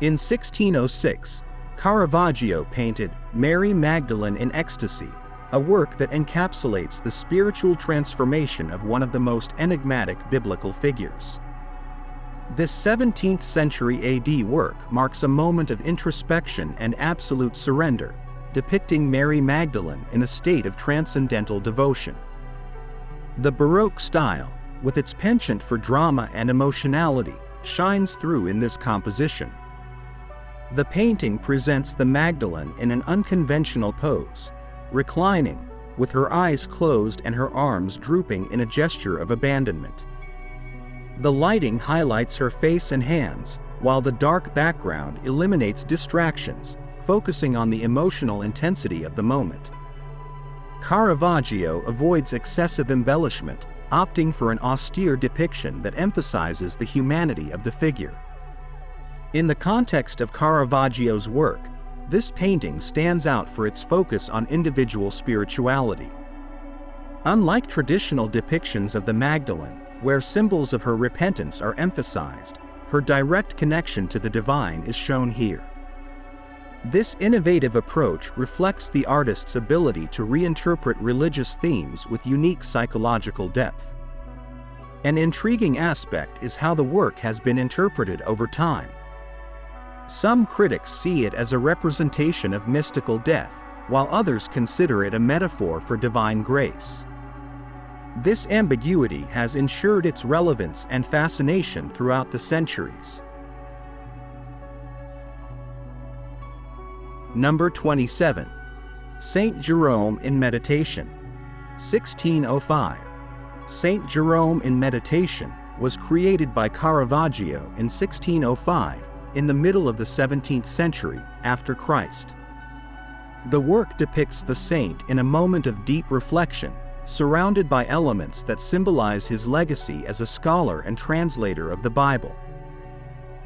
In 1606, Caravaggio painted Mary Magdalene in Ecstasy, a work that encapsulates the spiritual transformation of one of the most enigmatic biblical figures. This 17th century AD work marks a moment of introspection and absolute surrender, depicting Mary Magdalene in a state of transcendental devotion. The Baroque style, with its penchant for drama and emotionality, shines through in this composition. The painting presents the Magdalene in an unconventional pose, reclining, with her eyes closed and her arms drooping in a gesture of abandonment. The lighting highlights her face and hands, while the dark background eliminates distractions, focusing on the emotional intensity of the moment. Caravaggio avoids excessive embellishment, opting for an austere depiction that emphasizes the humanity of the figure. In the context of Caravaggio's work, this painting stands out for its focus on individual spirituality. Unlike traditional depictions of the Magdalene, where symbols of her repentance are emphasized, her direct connection to the divine is shown here. This innovative approach reflects the artist's ability to reinterpret religious themes with unique psychological depth. An intriguing aspect is how the work has been interpreted over time. Some critics see it as a representation of mystical death, while others consider it a metaphor for divine grace. This ambiguity has ensured its relevance and fascination throughout the centuries. Number 27. St. Jerome in Meditation, 1605. St. Jerome in Meditation was created by Caravaggio in 1605, in the middle of the 17th century after Christ. The work depicts the saint in a moment of deep reflection, surrounded by elements that symbolize his legacy as a scholar and translator of the Bible.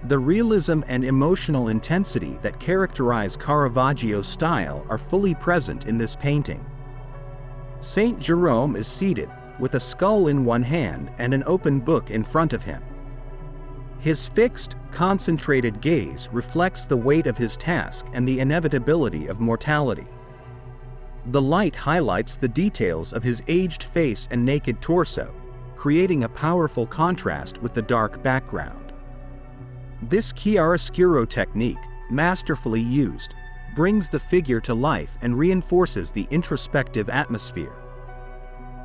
The realism and emotional intensity that characterize Caravaggio's style are fully present in this painting. St. Jerome is seated, with a skull in one hand and an open book in front of him. His fixed, concentrated gaze reflects the weight of his task and the inevitability of mortality. The light highlights the details of his aged face and naked torso, creating a powerful contrast with the dark background. This chiaroscuro technique, masterfully used, brings the figure to life and reinforces the introspective atmosphere.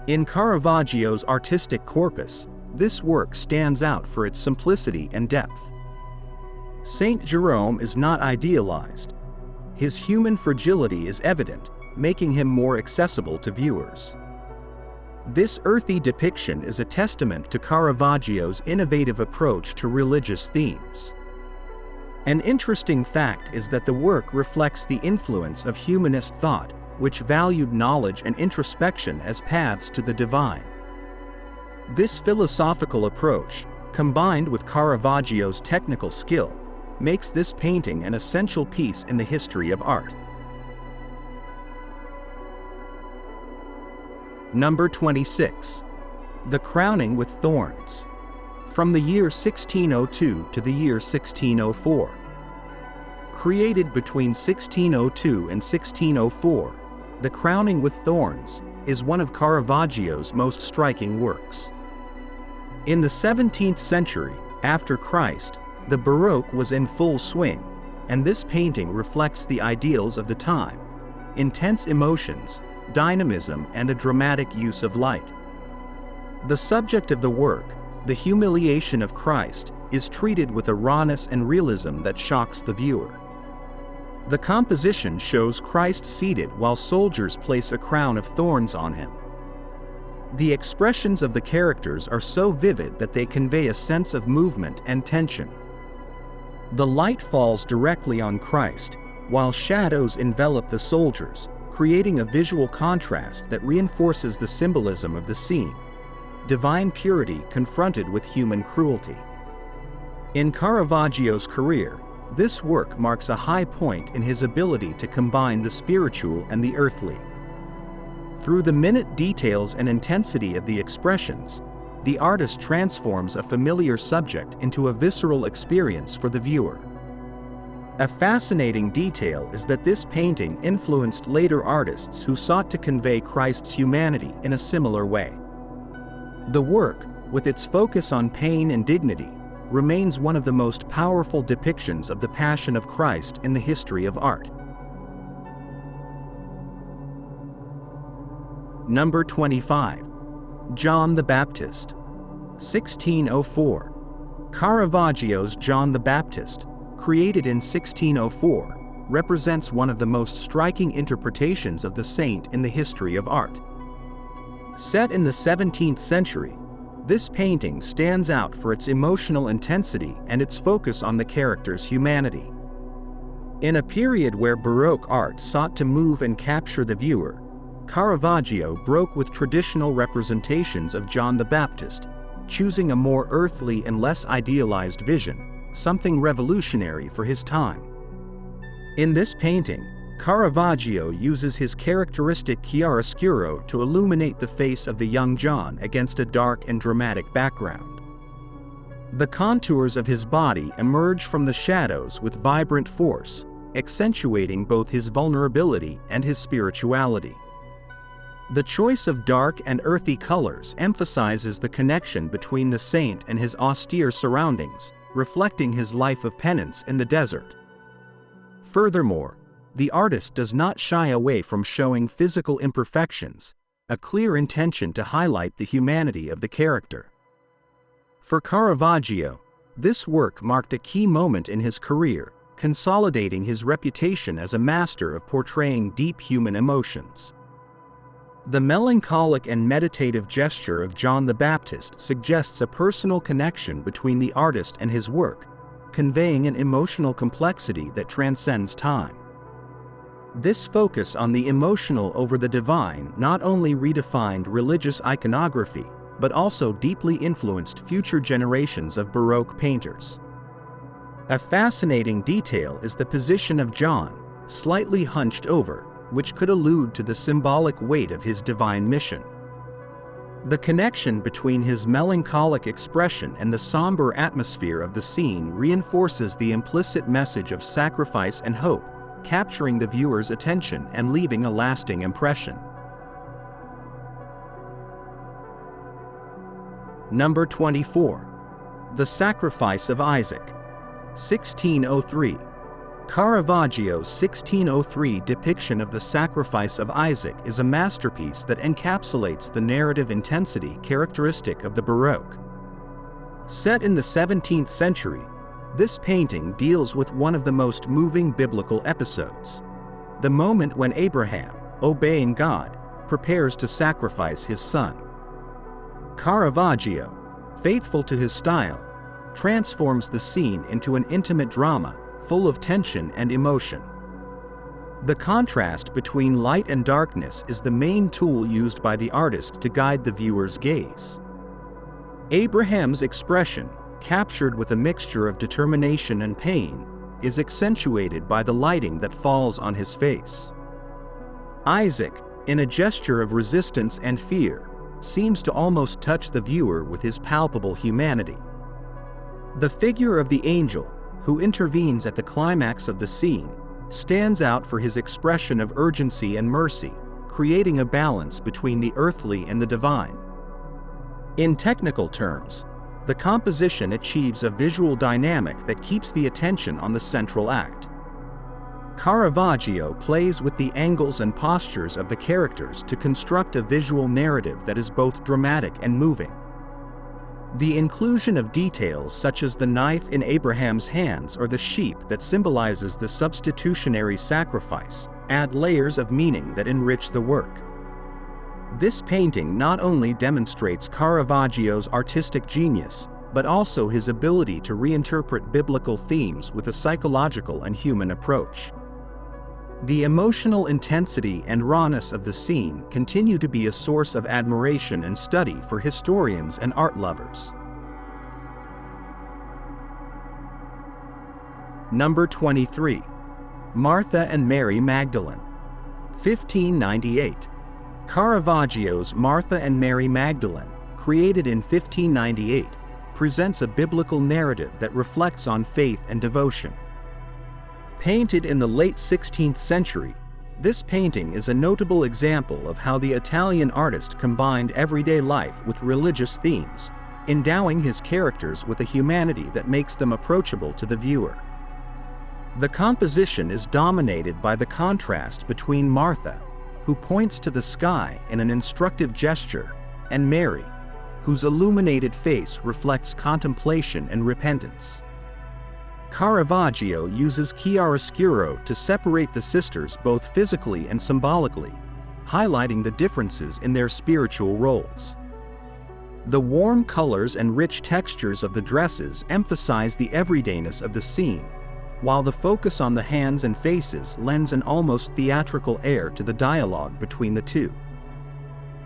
In Caravaggio's artistic corpus, this work stands out for its simplicity and depth. St. Jerome is not idealized. His human fragility is evident, making him more accessible to viewers. This earthy depiction is a testament to Caravaggio's innovative approach to religious themes. An interesting fact is that the work reflects the influence of humanist thought, which valued knowledge and introspection as paths to the divine. This philosophical approach, combined with Caravaggio's technical skill, makes this painting an essential piece in the history of art. Number 26. The Crowning with Thorns, from the year 1602 to the year 1604. Created between 1602 and 1604, The Crowning with Thorns is one of Caravaggio's most striking works. In the 17th century, after Christ, the Baroque was in full swing, and this painting reflects the ideals of the time: intense emotions, dynamism, and a dramatic use of light. The subject of the work, the humiliation of Christ, is treated with a rawness and realism that shocks the viewer. The composition shows Christ seated while soldiers place a crown of thorns on him. The expressions of the characters are so vivid that they convey a sense of movement and tension. The light falls directly on Christ, while shadows envelop the soldiers, creating a visual contrast that reinforces the symbolism of the scene: divine purity confronted with human cruelty. In Caravaggio's career, this work marks a high point in his ability to combine the spiritual and the earthly. Through the minute details and intensity of the expressions, the artist transforms a familiar subject into a visceral experience for the viewer. A fascinating detail is that this painting influenced later artists who sought to convey Christ's humanity in a similar way. The work, with its focus on pain and dignity, remains one of the most powerful depictions of the Passion of Christ in the history of art. Number 25. John the Baptist, 1604. Caravaggio's John the Baptist, created in 1604, represents one of the most striking interpretations of the saint in the history of art. Set in the 17th century, this painting stands out for its emotional intensity and its focus on the character's humanity. In a period where Baroque art sought to move and capture the viewer, Caravaggio broke with traditional representations of John the Baptist, choosing a more earthly and less idealized vision, something revolutionary for his time. In this painting, Caravaggio uses his characteristic chiaroscuro to illuminate the face of the young John against a dark and dramatic background. The contours of his body emerge from the shadows with vibrant force, accentuating both his vulnerability and his spirituality. The choice of dark and earthy colors emphasizes the connection between the saint and his austere surroundings, reflecting his life of penance in the desert. Furthermore, the artist does not shy away from showing physical imperfections, a clear intention to highlight the humanity of the character. For Caravaggio, this work marked a key moment in his career, consolidating his reputation as a master of portraying deep human emotions. The melancholic and meditative gesture of John the Baptist suggests a personal connection between the artist and his work, conveying an emotional complexity that transcends time. This focus on the emotional over the divine not only redefined religious iconography, but also deeply influenced future generations of Baroque painters. A fascinating detail is the position of John, slightly hunched over, which could allude to the symbolic weight of his divine mission. The connection between his melancholic expression and the somber atmosphere of the scene reinforces the implicit message of sacrifice and hope, capturing the viewer's attention and leaving a lasting impression. Number 24. The Sacrifice of Isaac, 1603. Caravaggio's 1603 depiction of the sacrifice of Isaac is a masterpiece that encapsulates the narrative intensity characteristic of the Baroque. Set in the 17th century, this painting deals with one of the most moving biblical episodes: the moment when Abraham, obeying God, prepares to sacrifice his son. Caravaggio, faithful to his style, transforms the scene into an intimate drama full of tension and emotion. The contrast between light and darkness is the main tool used by the artist to guide the viewer's gaze. Abraham's expression, captured with a mixture of determination and pain, is accentuated by the lighting that falls on his face. Isaac, in a gesture of resistance and fear, seems to almost touch the viewer with his palpable humanity. The figure of the angel, who intervenes at the climax of the scene, stands out for his expression of urgency and mercy, creating a balance between the earthly and the divine. In technical terms, the composition achieves a visual dynamic that keeps the attention on the central act. Caravaggio plays with the angles and postures of the characters to construct a visual narrative that is both dramatic and moving. The inclusion of details such as the knife in Abraham's hands or the sheep that symbolizes the substitutionary sacrifice add layers of meaning that enrich the work. This painting not only demonstrates Caravaggio's artistic genius, but also his ability to reinterpret biblical themes with a psychological and human approach. The emotional intensity and rawness of the scene continue to be a source of admiration and study for historians and art lovers. Number 23. Martha and Mary Magdalene, 1598. Caravaggio's Martha and Mary Magdalene, created in 1598, presents a biblical narrative that reflects on faith and devotion. Painted in the late 16th century, this painting is a notable example of how the Italian artist combined everyday life with religious themes, endowing his characters with a humanity that makes them approachable to the viewer. The composition is dominated by the contrast between Martha, who points to the sky in an instructive gesture, and Mary, whose illuminated face reflects contemplation and repentance. Caravaggio uses chiaroscuro to separate the sisters both physically and symbolically, highlighting the differences in their spiritual roles. The warm colors and rich textures of the dresses emphasize the everydayness of the scene, while the focus on the hands and faces lends an almost theatrical air to the dialogue between the two.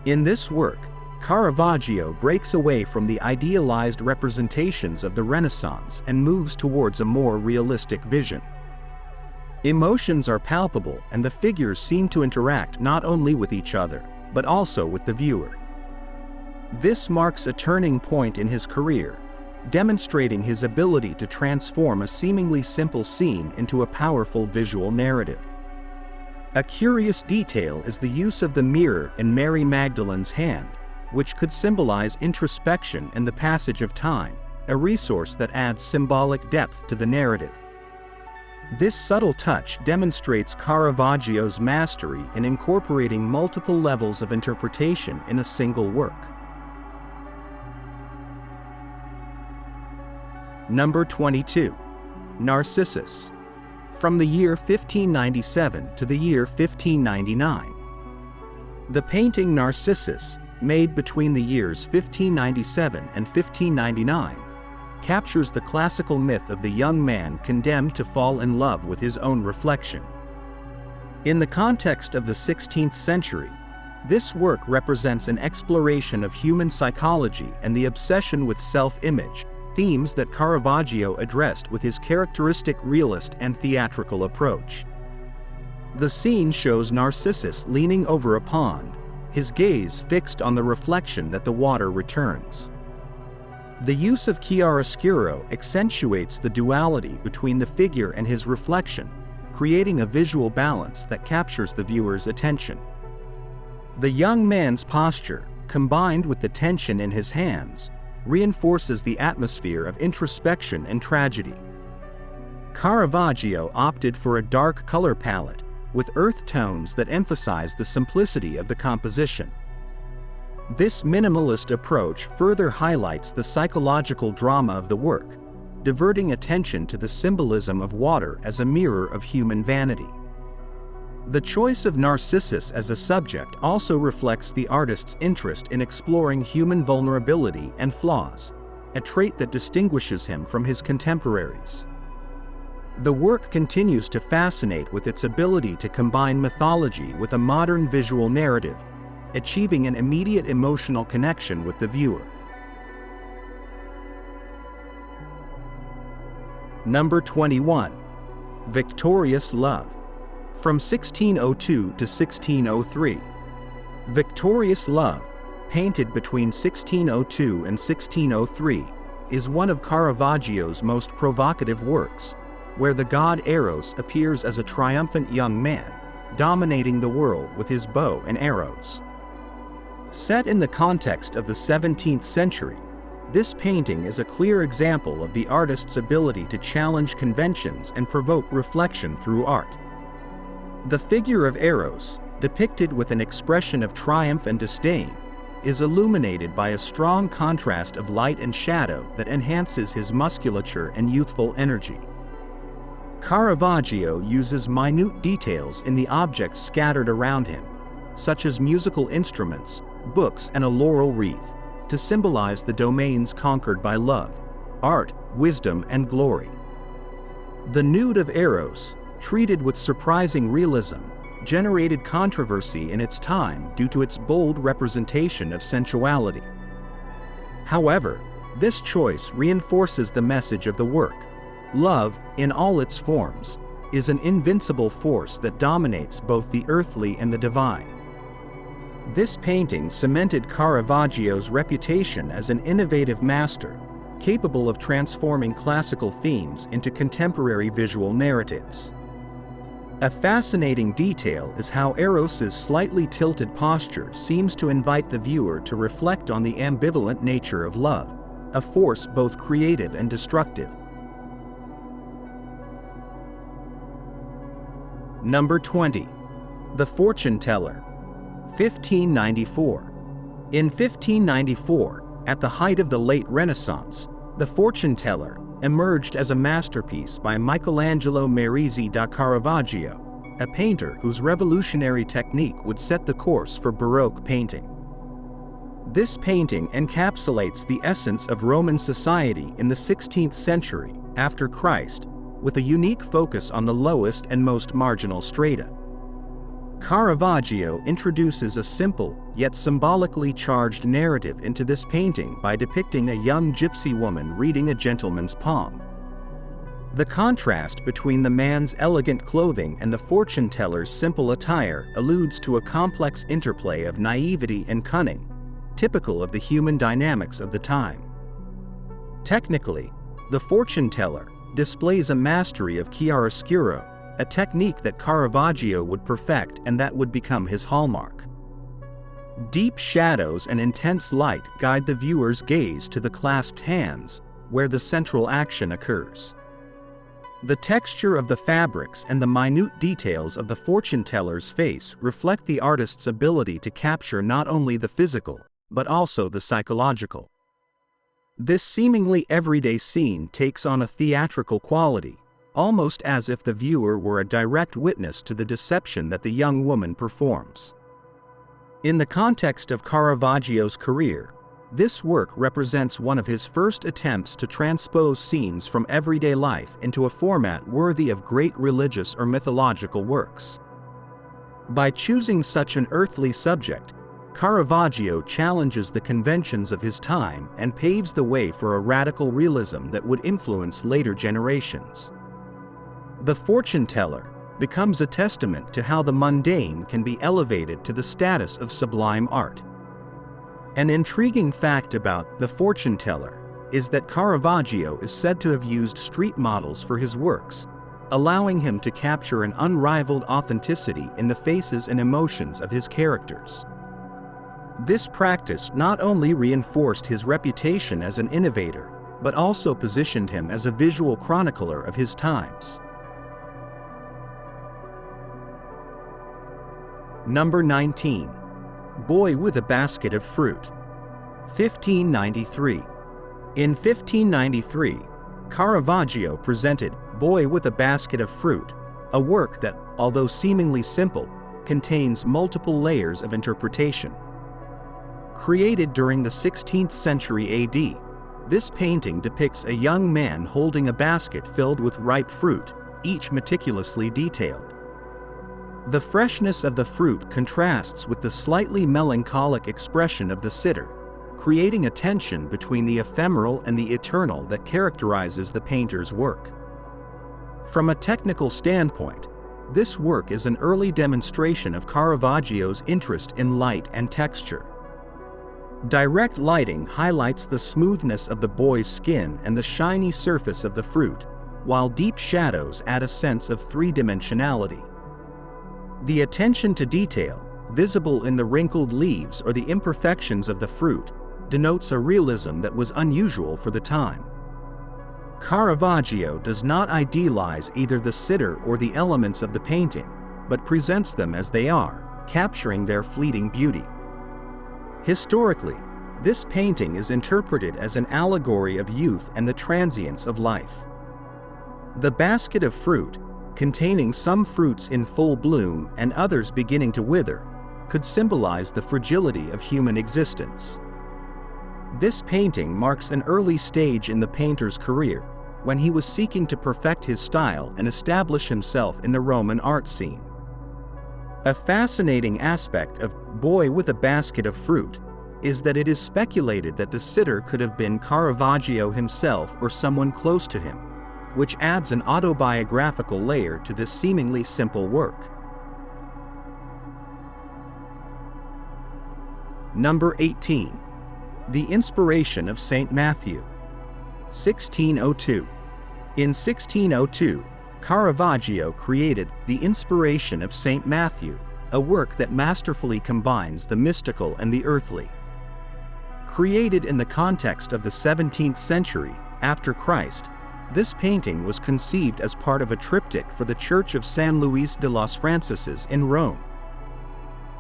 In this work, Caravaggio breaks away from the idealized representations of the Renaissance and moves towards a more realistic vision. Emotions are palpable and the figures seem to interact not only with each other, but also with the viewer. This marks a turning point in his career, demonstrating his ability to transform a seemingly simple scene into a powerful visual narrative. A curious detail is the use of the mirror in Mary Magdalene's hand, which could symbolize introspection and the passage of time, a resource that adds symbolic depth to the narrative. This subtle touch demonstrates Caravaggio's mastery in incorporating multiple levels of interpretation in a single work. Number 22. Narcissus. From the year 1597 to the year 1599. The painting Narcissus, made between the years 1597 and 1599, captures the classical myth of the young man condemned to fall in love with his own reflection. In the context of the 16th century, this work represents an exploration of human psychology and the obsession with self-image, themes that Caravaggio addressed with his characteristic realist and theatrical approach. The scene shows Narcissus leaning over a pond, his gaze fixed on the reflection that the water returns. The use of chiaroscuro accentuates the duality between the figure and his reflection, creating a visual balance that captures the viewer's attention. The young man's posture, combined with the tension in his hands, reinforces the atmosphere of introspection and tragedy. Caravaggio opted for a dark color palette, with earth tones that emphasize the simplicity of the composition. This minimalist approach further highlights the psychological drama of the work, diverting attention to the symbolism of water as a mirror of human vanity. The choice of Narcissus as a subject also reflects the artist's interest in exploring human vulnerability and flaws, a trait that distinguishes him from his contemporaries. The work continues to fascinate with its ability to combine mythology with a modern visual narrative, achieving an immediate emotional connection with the viewer. Number 21. Victorious Love. From 1602 to 1603. Victorious Love, painted between 1602 and 1603, is one of Caravaggio's most provocative works, where the god Eros appears as a triumphant young man, dominating the world with his bow and arrows. Set in the context of the 17th century, this painting is a clear example of the artist's ability to challenge conventions and provoke reflection through art. The figure of Eros, depicted with an expression of triumph and disdain, is illuminated by a strong contrast of light and shadow that enhances his musculature and youthful energy. Caravaggio uses minute details in the objects scattered around him, such as musical instruments, books, and a laurel wreath, to symbolize the domains conquered by love, art, wisdom, and glory. The nude of Eros, treated with surprising realism, generated controversy in its time due to its bold representation of sensuality. However, this choice reinforces the message of the work. Love, in all its forms, is an invincible force that dominates both the earthly and the divine. This painting cemented Caravaggio's reputation as an innovative master, capable of transforming classical themes into contemporary visual narratives. A fascinating detail is how Eros's slightly tilted posture seems to invite the viewer to reflect on the ambivalent nature of love, a force both creative and destructive. Number 20. The Fortune Teller. 1594. In 1594, at the height of the late Renaissance, the Fortune Teller emerged as a masterpiece by Michelangelo Merisi da Caravaggio, a painter whose revolutionary technique would set the course for Baroque painting. This painting encapsulates the essence of Roman society in the 16th century after Christ, with a unique focus on the lowest and most marginal strata. Caravaggio introduces a simple, yet symbolically charged narrative into this painting by depicting a young gypsy woman reading a gentleman's palm. The contrast between the man's elegant clothing and the fortune teller's simple attire alludes to a complex interplay of naivety and cunning, typical of the human dynamics of the time. Technically, the fortune teller displays a mastery of chiaroscuro, a technique that Caravaggio would perfect and that would become his hallmark. Deep shadows and intense light guide the viewer's gaze to the clasped hands, where the central action occurs. The texture of the fabrics and the minute details of the fortune-teller's face reflect the artist's ability to capture not only the physical, but also the psychological. This seemingly everyday scene takes on a theatrical quality, almost as if the viewer were a direct witness to the deception that the young woman performs. In the context of Caravaggio's career, this work represents one of his first attempts to transpose scenes from everyday life into a format worthy of great religious or mythological works. By choosing such an earthly subject, Caravaggio challenges the conventions of his time and paves the way for a radical realism that would influence later generations. The fortune-teller becomes a testament to how the mundane can be elevated to the status of sublime art. An intriguing fact about the fortune-teller is that Caravaggio is said to have used street models for his works, allowing him to capture an unrivaled authenticity in the faces and emotions of his characters. This practice not only reinforced his reputation as an innovator, but also positioned him as a visual chronicler of his times. Number 19. Boy with a Basket of Fruit. 1593. In 1593, Caravaggio presented Boy with a Basket of Fruit, a work that, although seemingly simple, contains multiple layers of interpretation. Created during the 16th century AD, this painting depicts a young man holding a basket filled with ripe fruit, each meticulously detailed. The freshness of the fruit contrasts with the slightly melancholic expression of the sitter, creating a tension between the ephemeral and the eternal that characterizes the painter's work. From a technical standpoint, this work is an early demonstration of Caravaggio's interest in light and texture. Direct lighting highlights the smoothness of the boy's skin and the shiny surface of the fruit, while deep shadows add a sense of three-dimensionality. The attention to detail, visible in the wrinkled leaves or the imperfections of the fruit, denotes a realism that was unusual for the time. Caravaggio does not idealize either the sitter or the elements of the painting, but presents them as they are, capturing their fleeting beauty. Historically, this painting is interpreted as an allegory of youth and the transience of life. The basket of fruit, containing some fruits in full bloom and others beginning to wither, could symbolize the fragility of human existence. This painting marks an early stage in the painter's career, when he was seeking to perfect his style and establish himself in the Roman art scene. A fascinating aspect of Boy with a Basket of Fruit is that it is speculated that the sitter could have been Caravaggio himself or someone close to him, which adds an autobiographical layer to this seemingly simple work. Number 18. The Inspiration of St. Matthew. 1602. In 1602, Caravaggio created The Inspiration of St. Matthew, a work that masterfully combines the mystical and the earthly. Created in the context of the 17th century, after Christ, this painting was conceived as part of a triptych for the Church of San Luis de los Francis's in Rome.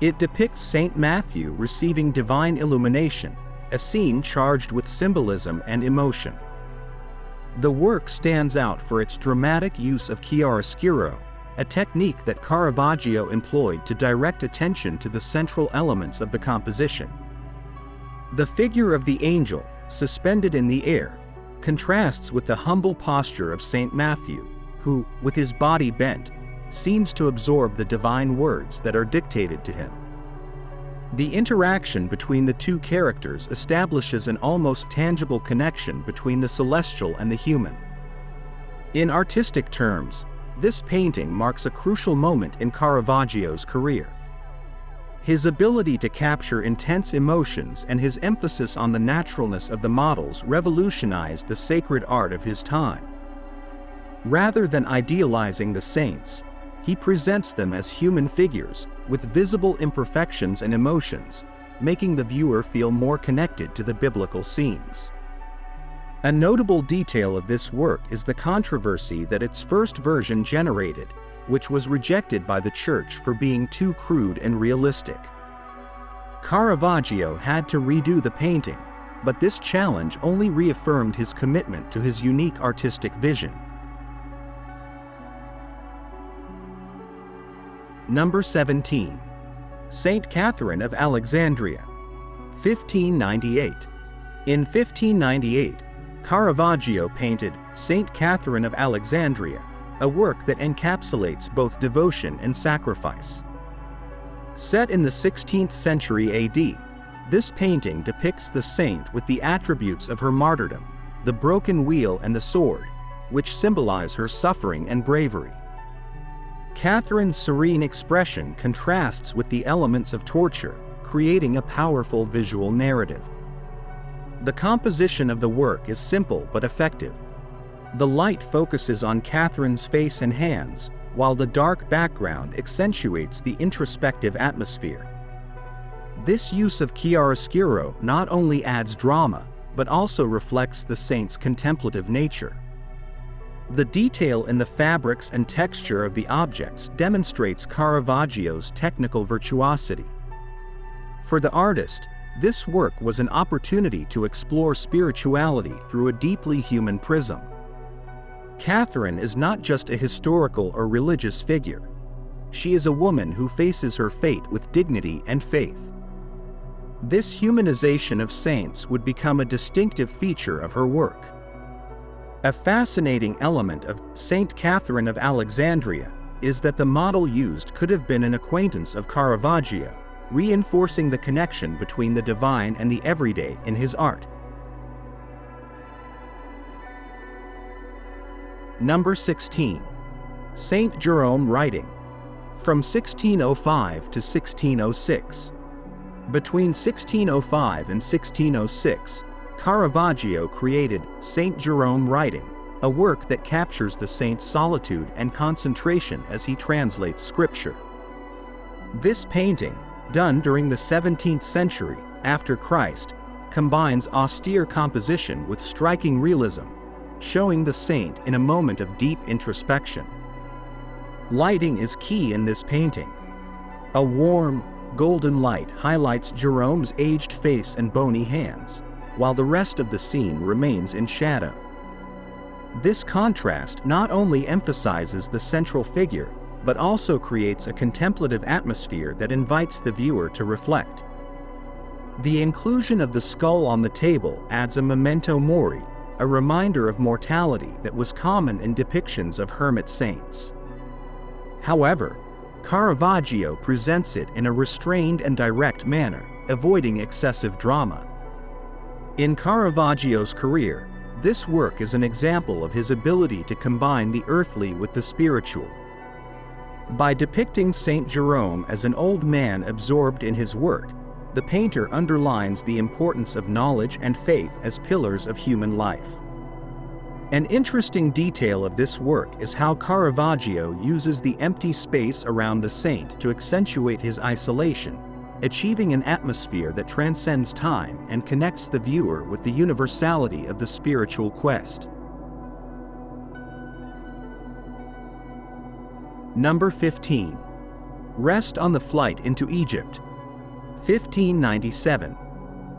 It depicts St. Matthew receiving divine illumination, a scene charged with symbolism and emotion. The work stands out for its dramatic use of chiaroscuro, a technique that Caravaggio employed to direct attention to the central elements of the composition. The figure of the angel, suspended in the air, contrasts with the humble posture of St. Matthew, who, with his body bent, seems to absorb the divine words that are dictated to him. The interaction between the two characters establishes an almost tangible connection between the celestial and the human. In artistic terms, this painting marks a crucial moment in Caravaggio's career. His ability to capture intense emotions and his emphasis on the naturalness of the models revolutionized the sacred art of his time. Rather than idealizing the saints, he presents them as human figures with visible imperfections and emotions, making the viewer feel more connected to the biblical scenes. A notable detail of this work is the controversy that its first version generated, which was rejected by the Church for being too crude and realistic. Caravaggio had to redo the painting, but this challenge only reaffirmed his commitment to his unique artistic vision. Number 17. Saint Catherine of Alexandria, 1598. In 1598, Caravaggio painted Saint Catherine of Alexandria, a work that encapsulates both devotion and sacrifice. Set in the 16th century AD, this painting depicts the saint with the attributes of her martyrdom, the broken wheel and the sword, which symbolize her suffering and bravery. Catherine's serene expression contrasts with the elements of torture, creating a powerful visual narrative. The composition of the work is simple but effective. The light focuses on Catherine's face and hands, while the dark background accentuates the introspective atmosphere. This use of chiaroscuro not only adds drama, but also reflects the saint's contemplative nature. The detail in the fabrics and texture of the objects demonstrates Caravaggio's technical virtuosity. For the artist, this work was an opportunity to explore spirituality through a deeply human prism. Catherine is not just a historical or religious figure. She is a woman who faces her fate with dignity and faith. This humanization of saints would become a distinctive feature of her work. A fascinating element of Saint Catherine of Alexandria is that the model used could have been an acquaintance of Caravaggio, reinforcing the connection between the divine and the everyday in his art. Number 16. Saint Jerome writing, from 1605 to 1606. Between 1605 and 1606, Caravaggio created St. Jerome writing, a work that captures the saint's solitude and concentration as he translates scripture. This painting, done during the 17th century after Christ, combines austere composition with striking realism, showing the saint in a moment of deep introspection. Lighting is key in this painting. A warm, golden light highlights Jerome's aged face and bony hands, while the rest of the scene remains in shadow. This contrast not only emphasizes the central figure, but also creates a contemplative atmosphere that invites the viewer to reflect. The inclusion of the skull on the table adds a memento mori, a reminder of mortality that was common in depictions of hermit saints. However, Caravaggio presents it in a restrained and direct manner, avoiding excessive drama. In Caravaggio's career, this work is an example of his ability to combine the earthly with the spiritual. By depicting Saint Jerome as an old man absorbed in his work, the painter underlines the importance of knowledge and faith as pillars of human life. An interesting detail of this work is how Caravaggio uses the empty space around the saint to accentuate his isolation, achieving an atmosphere that transcends time and connects the viewer with the universality of the spiritual quest. Number 15. Rest on the Flight into Egypt, 1597.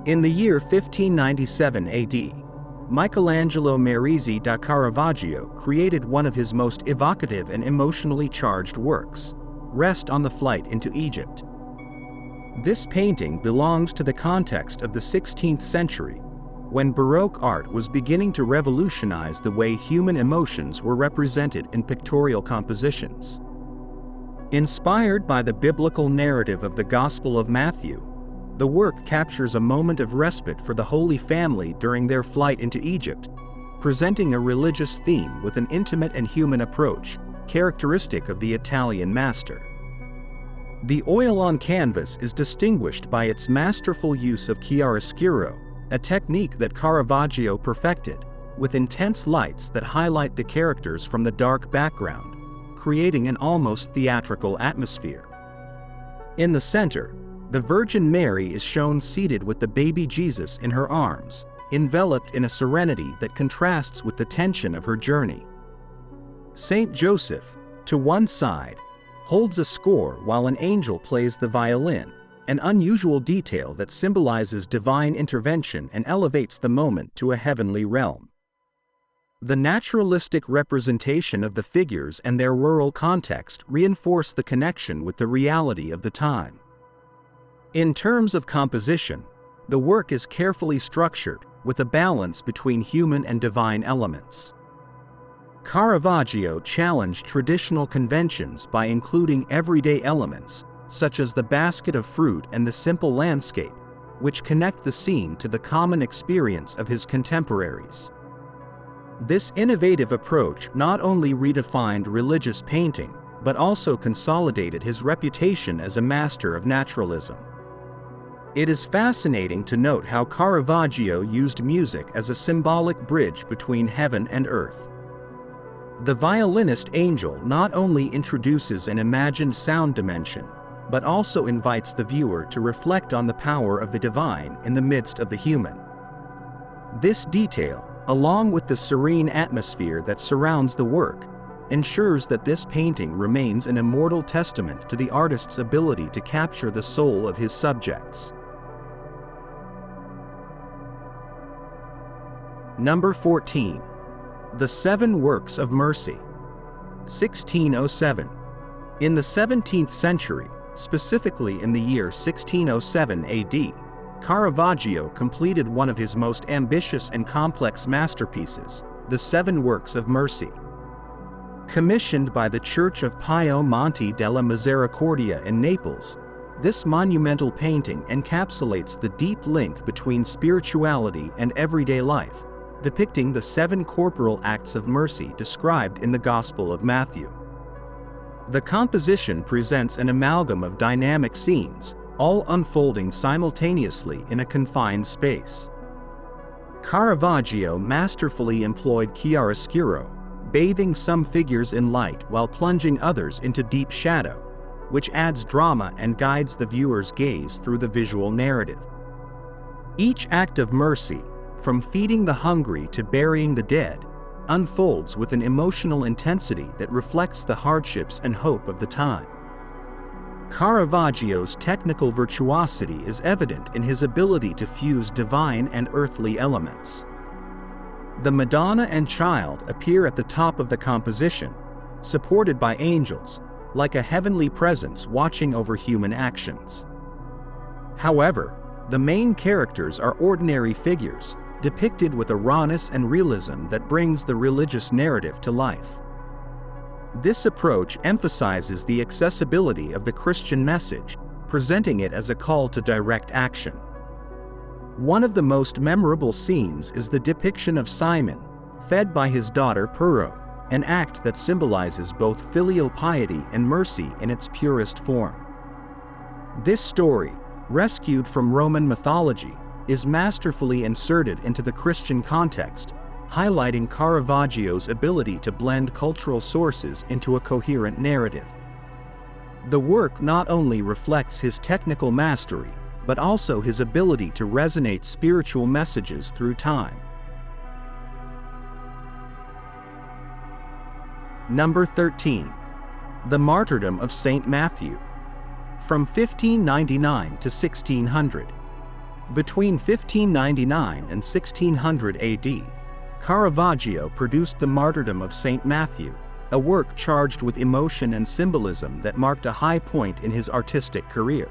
In the year 1597 AD, Michelangelo Merisi da Caravaggio created one of his most evocative and emotionally charged works, Rest on the Flight into Egypt. This painting belongs to the context of the 16th century, when Baroque art was beginning to revolutionize the way human emotions were represented in pictorial compositions. Inspired by the biblical narrative of the Gospel of Matthew, the work captures a moment of respite for the Holy Family during their flight into Egypt, presenting a religious theme with an intimate and human approach, characteristic of the Italian master. The oil on canvas is distinguished by its masterful use of chiaroscuro, a technique that Caravaggio perfected, with intense lights that highlight the characters from the dark background, creating an almost theatrical atmosphere. In the center, the Virgin Mary is shown seated with the baby Jesus in her arms, enveloped in a serenity that contrasts with the tension of her journey. Saint Joseph, to one side, holds a score while an angel plays the violin, an unusual detail that symbolizes divine intervention and elevates the moment to a heavenly realm. The naturalistic representation of the figures and their rural context reinforce the connection with the reality of the time. In terms of composition, the work is carefully structured, with a balance between human and divine elements. Caravaggio challenged traditional conventions by including everyday elements, such as the basket of fruit and the simple landscape, which connect the scene to the common experience of his contemporaries. This innovative approach not only redefined religious painting, but also consolidated his reputation as a master of naturalism. It is fascinating to note how Caravaggio used music as a symbolic bridge between heaven and earth. The violinist angel not only introduces an imagined sound dimension, but also invites the viewer to reflect on the power of the divine in the midst of the human. This detail, along with the serene atmosphere that surrounds the work, ensures that this painting remains an immortal testament to the artist's ability to capture the soul of his subjects. Number 14. The Seven Works of Mercy. 1607. In the 17th century, specifically in the year 1607 AD, Caravaggio completed one of his most ambitious and complex masterpieces, the Seven Works of Mercy. Commissioned by the Church of Pio Monte della Misericordia in Naples, this monumental painting encapsulates the deep link between spirituality and everyday life, depicting the seven corporal acts of mercy described in the Gospel of Matthew. The composition presents an amalgam of dynamic scenes, all unfolding simultaneously in a confined space. Caravaggio masterfully employed chiaroscuro, bathing some figures in light while plunging others into deep shadow, which adds drama and guides the viewer's gaze through the visual narrative. Each act of mercy, from feeding the hungry to burying the dead, unfolds with an emotional intensity that reflects the hardships and hope of the time. Caravaggio's technical virtuosity is evident in his ability to fuse divine and earthly elements. The Madonna and Child appear at the top of the composition, supported by angels, like a heavenly presence watching over human actions. However, the main characters are ordinary figures, depicted with a rawness and realism that brings the religious narrative to life. This approach emphasizes the accessibility of the Christian message, presenting it as a call to direct action. One of the most memorable scenes is the depiction of Simon, fed by his daughter Pero, an act that symbolizes both filial piety and mercy in its purest form. This story, rescued from Roman mythology, is masterfully inserted into the Christian context, highlighting Caravaggio's ability to blend cultural sources into a coherent narrative. The work not only reflects his technical mastery, but also his ability to resonate spiritual messages through time. Number 13. The Martyrdom of St. Matthew. From 1599 to 1600. Between 1599 and 1600 AD, Caravaggio produced the Martyrdom of St. Matthew, a work charged with emotion and symbolism that marked a high point in his artistic career.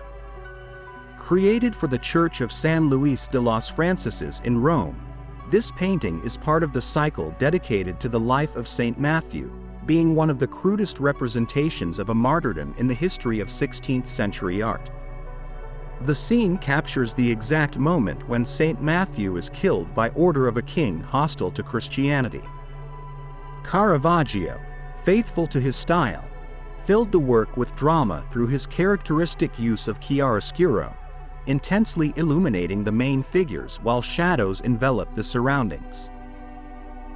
Created for the Church of San Luis de los Franciscanos in Rome, this painting is part of the cycle dedicated to the life of St. Matthew, being one of the crudest representations of a martyrdom in the history of 16th century art. The scene captures the exact moment when St. Matthew is killed by order of a king hostile to Christianity. Caravaggio, faithful to his style, filled the work with drama through his characteristic use of chiaroscuro, intensely illuminating the main figures while shadows envelop the surroundings.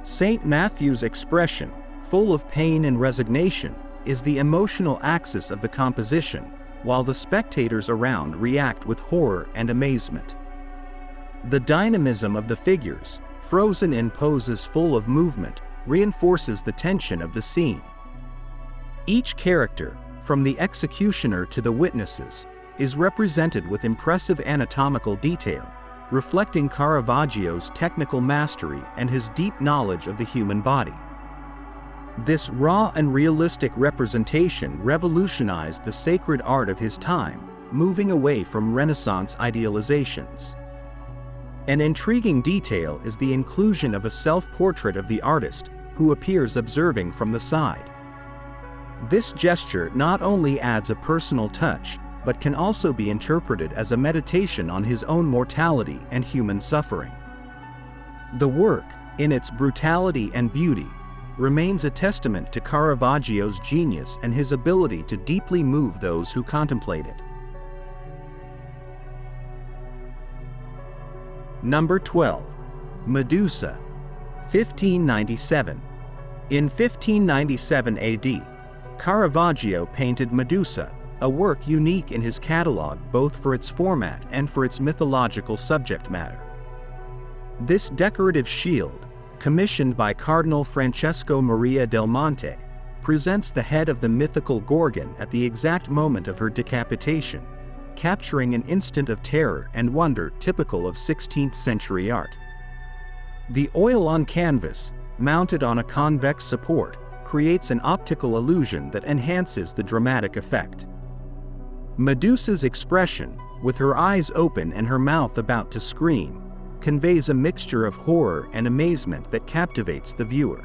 St. Matthew's expression, full of pain and resignation, is the emotional axis of the composition, while the spectators around react with horror and amazement. The dynamism of the figures, frozen in poses full of movement, reinforces the tension of the scene. Each character, from the executioner to the witnesses, is represented with impressive anatomical detail, reflecting Caravaggio's technical mastery and his deep knowledge of the human body. This raw and realistic representation revolutionized the sacred art of his time, moving away from Renaissance idealizations. An intriguing detail is the inclusion of a self-portrait of the artist, who appears observing from the side. This gesture not only adds a personal touch, but can also be interpreted as a meditation on his own mortality and human suffering. The work, in its brutality and beauty, remains a testament to Caravaggio's genius and his ability to deeply move those who contemplate it. Number 12. Medusa, 1597. In 1597 AD, Caravaggio painted Medusa, a work unique in his catalog both for its format and for its mythological subject matter. This decorative shield, commissioned by Cardinal Francesco Maria del Monte, presents the head of the mythical Gorgon at the exact moment of her decapitation, capturing an instant of terror and wonder typical of 16th century art. The oil on canvas, mounted on a convex support, creates an optical illusion that enhances the dramatic effect. Medusa's expression, with her eyes open and her mouth about to scream, conveys a mixture of horror and amazement that captivates the viewer.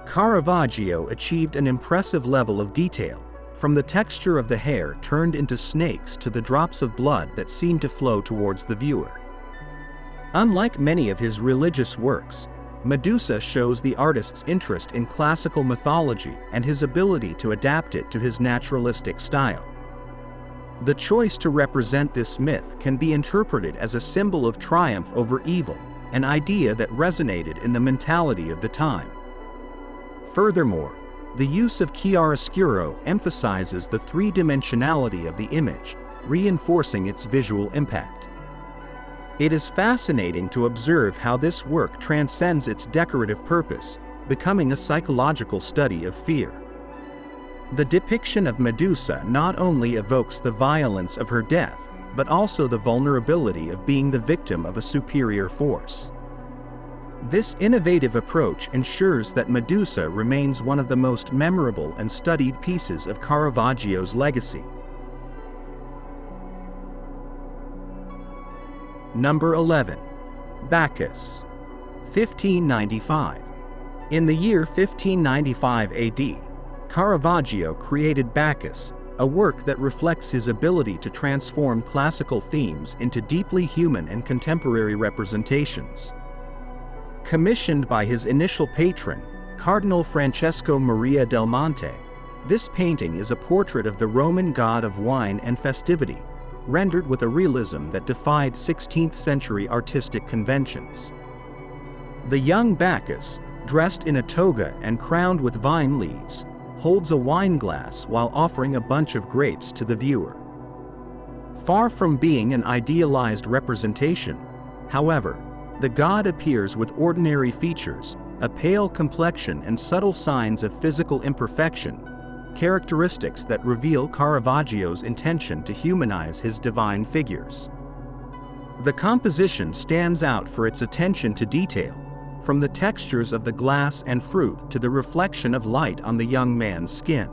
Caravaggio achieved an impressive level of detail, from the texture of the hair turned into snakes to the drops of blood that seem to flow towards the viewer. Unlike many of his religious works, Medusa shows the artist's interest in classical mythology and his ability to adapt it to his naturalistic style. The choice to represent this myth can be interpreted as a symbol of triumph over evil, an idea that resonated in the mentality of the time. Furthermore, the use of chiaroscuro emphasizes the three-dimensionality of the image, reinforcing its visual impact. It is fascinating to observe how this work transcends its decorative purpose, becoming a psychological study of fear. The depiction of Medusa not only evokes the violence of her death, but also the vulnerability of being the victim of a superior force. This innovative approach ensures that Medusa remains one of the most memorable and studied pieces of Caravaggio's legacy. Number 11. Bacchus, 1595. In the year 1595 AD, Caravaggio created Bacchus, a work that reflects his ability to transform classical themes into deeply human and contemporary representations. Commissioned by his initial patron, Cardinal Francesco Maria del Monte, this painting is a portrait of the Roman god of wine and festivity, rendered with a realism that defied 16th century artistic conventions. The young Bacchus, dressed in a toga and crowned with vine leaves, holds a wine glass while offering a bunch of grapes to the viewer. Far from being an idealized representation, however, the god appears with ordinary features, a pale complexion and subtle signs of physical imperfection, characteristics that reveal Caravaggio's intention to humanize his divine figures. The composition stands out for its attention to detail, from the textures of the glass and fruit to the reflection of light on the young man's skin.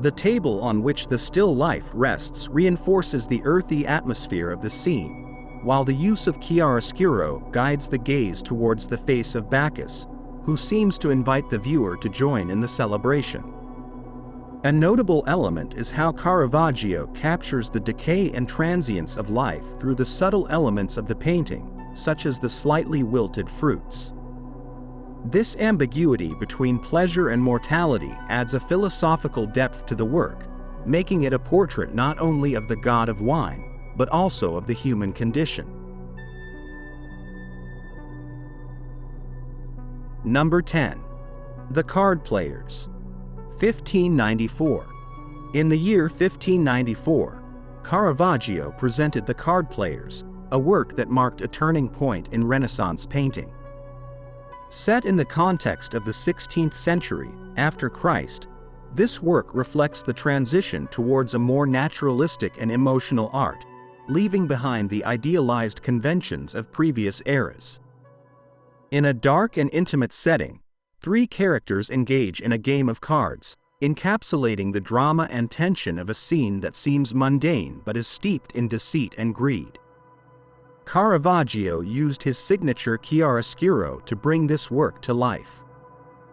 The table on which the still life rests reinforces the earthy atmosphere of the scene, while the use of chiaroscuro guides the gaze towards the face of Bacchus, who seems to invite the viewer to join in the celebration. A notable element is how Caravaggio captures the decay and transience of life through the subtle elements of the painting, such as the slightly wilted fruits. This ambiguity between pleasure and mortality adds a philosophical depth to the work, making it a portrait not only of the god of wine, but also of the human condition. Number 10. The Card Players, 1594. In the year 1594, Caravaggio presented The Card Players, a work that marked a turning point in Renaissance painting. Set in the context of the 16th century, after Christ, this work reflects the transition towards a more naturalistic and emotional art, leaving behind the idealized conventions of previous eras. In a dark and intimate setting, three characters engage in a game of cards, encapsulating the drama and tension of a scene that seems mundane but is steeped in deceit and greed. Caravaggio used his signature chiaroscuro to bring this work to life.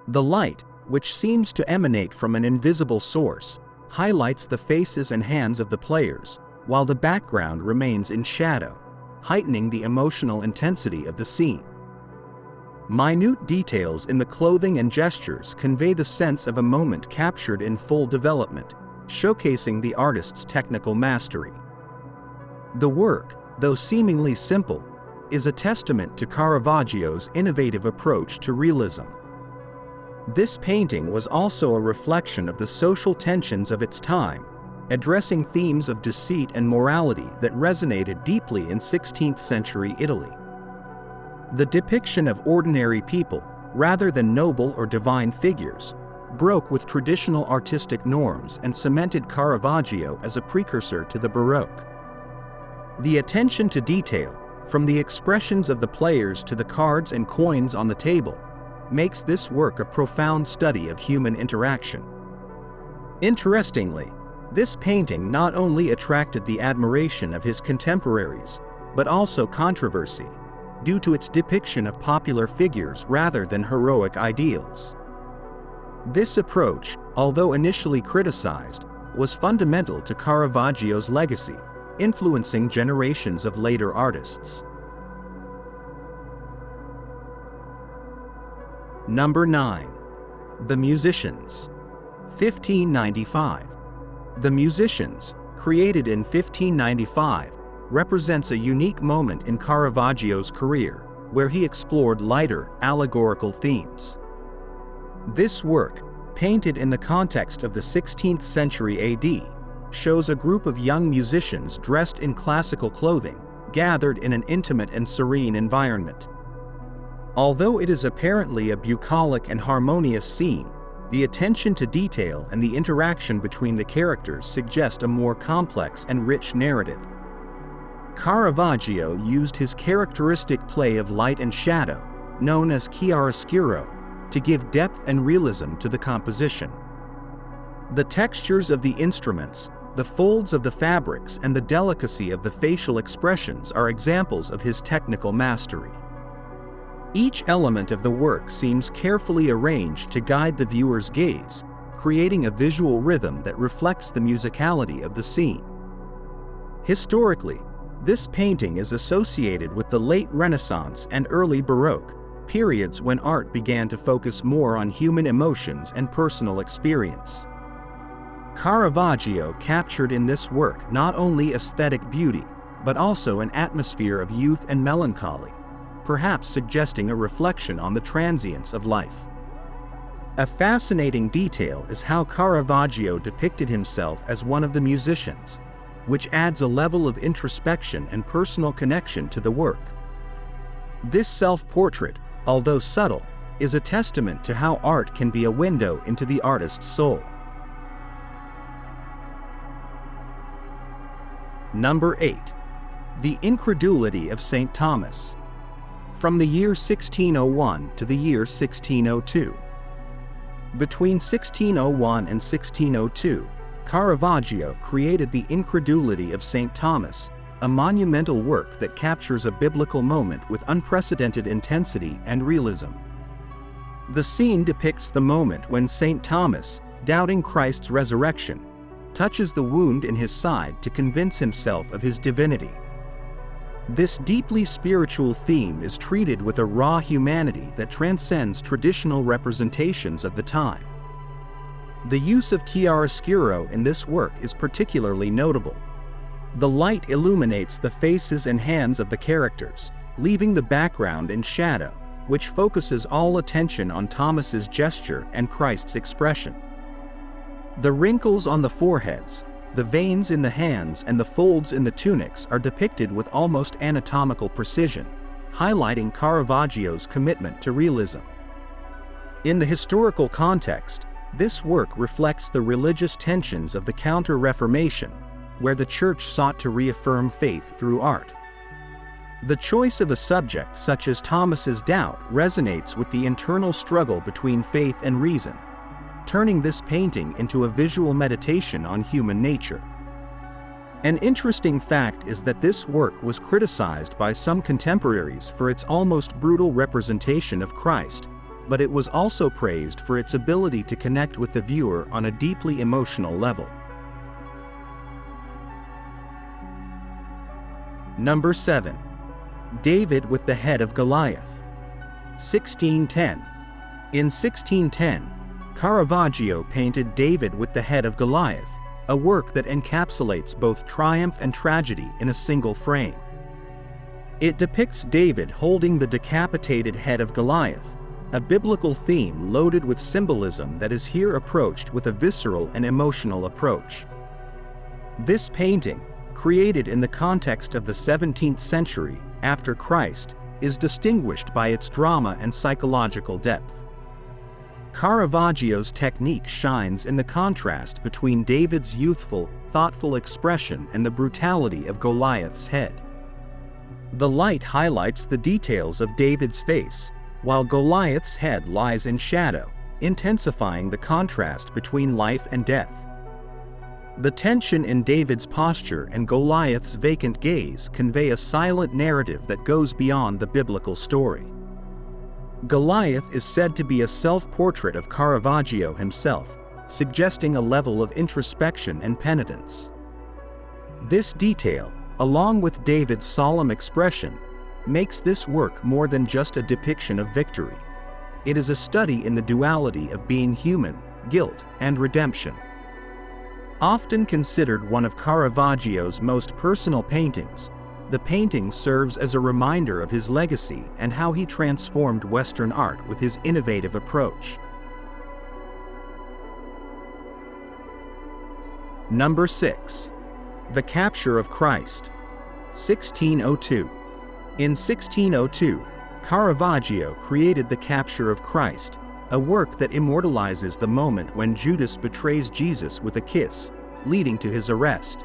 The light, which seems to emanate from an invisible source, highlights the faces and hands of the players, while the background remains in shadow, heightening the emotional intensity of the scene. Minute details in the clothing and gestures convey the sense of a moment captured in full development, showcasing the artist's technical mastery. The work, though seemingly simple, is a testament to Caravaggio's innovative approach to realism. This painting was also a reflection of the social tensions of its time, addressing themes of deceit and morality that resonated deeply in 16th century Italy. The depiction of ordinary people, rather than noble or divine figures, broke with traditional artistic norms and cemented Caravaggio as a precursor to the Baroque. The attention to detail, from the expressions of the players to the cards and coins on the table, makes this work a profound study of human interaction. Interestingly, this painting not only attracted the admiration of his contemporaries, but also controversy, due to its depiction of popular figures rather than heroic ideals. This approach, although initially criticized, was fundamental to Caravaggio's legacy, influencing generations of later artists. Number 9. The Musicians. 1595. The Musicians, created in 1595, represents a unique moment in Caravaggio's career, where he explored lighter, allegorical themes. This work, painted in the context of the 16th century AD, shows a group of young musicians dressed in classical clothing, gathered in an intimate and serene environment. Although it is apparently a bucolic and harmonious scene, the attention to detail and the interaction between the characters suggest a more complex and rich narrative. Caravaggio used his characteristic play of light and shadow, known as chiaroscuro, to give depth and realism to the composition. The textures of the instruments, the folds of the fabrics, and the delicacy of the facial expressions are examples of his technical mastery. Each element of the work seems carefully arranged to guide the viewer's gaze, creating a visual rhythm that reflects the musicality of the scene. Historically, this painting is associated with the late Renaissance and early Baroque, periods when art began to focus more on human emotions and personal experience. Caravaggio captured in this work not only aesthetic beauty, but also an atmosphere of youth and melancholy, perhaps suggesting a reflection on the transience of life. A fascinating detail is how Caravaggio depicted himself as one of the musicians, which adds a level of introspection and personal connection to the work. This self-portrait, although subtle, is a testament to how art can be a window into the artist's soul. Number 8. The Incredulity of St. Thomas. From the year 1601 to the year 1602. Between 1601 and 1602, Caravaggio created the Incredulity of St. Thomas, a monumental work that captures a biblical moment with unprecedented intensity and realism. The scene depicts the moment when St. Thomas, doubting Christ's resurrection, touches the wound in his side to convince himself of his divinity. This deeply spiritual theme is treated with a raw humanity that transcends traditional representations of the time. The use of chiaroscuro in this work is particularly notable. The light illuminates the faces and hands of the characters, leaving the background in shadow, which focuses all attention on Thomas's gesture and Christ's expression. The wrinkles on the foreheads, The veins in the hands and the folds in the tunics are depicted with almost anatomical precision, highlighting Caravaggio's commitment to realism. In the historical context, this work reflects the religious tensions of the Counter-Reformation, where the Church sought to reaffirm faith through art. The choice of a subject such as Thomas's doubt resonates with the internal struggle between faith and reason, turning this painting into a visual meditation on human nature. An interesting fact is that this work was criticized by some contemporaries for its almost brutal representation of Christ, but it was also praised for its ability to connect with the viewer on a deeply emotional level. Number 7. David with the head of Goliath. 1610. In 1610, Caravaggio painted David with the head of Goliath, a work that encapsulates both triumph and tragedy in a single frame. It depicts David holding the decapitated head of Goliath, a biblical theme loaded with symbolism that is here approached with a visceral and emotional approach. This painting, created in the context of the 17th century after Christ, is distinguished by its drama and psychological depth. Caravaggio's technique shines in the contrast between David's youthful, thoughtful expression and the brutality of Goliath's head. The light highlights the details of David's face, while Goliath's head lies in shadow, intensifying the contrast between life and death. The tension in David's posture and Goliath's vacant gaze convey a silent narrative that goes beyond the biblical story. Goliath is said to be a self-portrait of Caravaggio himself, suggesting a level of introspection and penitence. This detail, along with David's solemn expression, makes this work more than just a depiction of victory. It is a study in the duality of being human, guilt, and redemption. Often considered one of Caravaggio's most personal paintings, the painting serves as a reminder of his legacy and how he transformed Western art with his innovative approach. Number 6. The Capture of Christ. 1602. In 1602, Caravaggio created The Capture of Christ, a work that immortalizes the moment when Judas betrays Jesus with a kiss, leading to his arrest.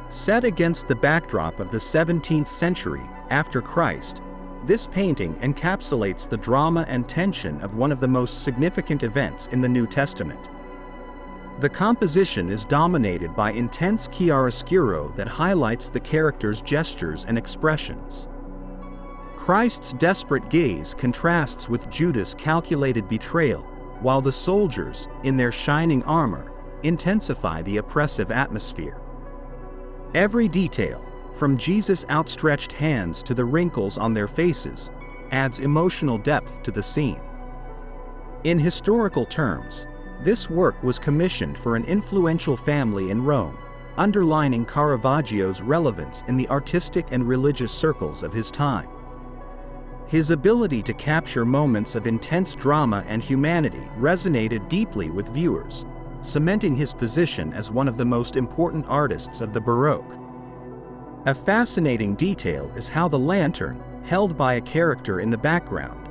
Set against the backdrop of the 17th century after Christ, this painting encapsulates the drama and tension of one of the most significant events in the New Testament. The composition is dominated by intense chiaroscuro that highlights the character's gestures and expressions. Christ's desperate gaze contrasts with Judas' calculated betrayal, while the soldiers, in their shining armor, intensify the oppressive atmosphere. Every detail, from Jesus' outstretched hands to the wrinkles on their faces, adds emotional depth to the scene. In historical terms, this work was commissioned for an influential family in Rome, underlining Caravaggio's relevance in the artistic and religious circles of his time. His ability to capture moments of intense drama and humanity resonated deeply with viewers, cementing his position as one of the most important artists of the Baroque. A fascinating detail is how the lantern, held by a character in the background,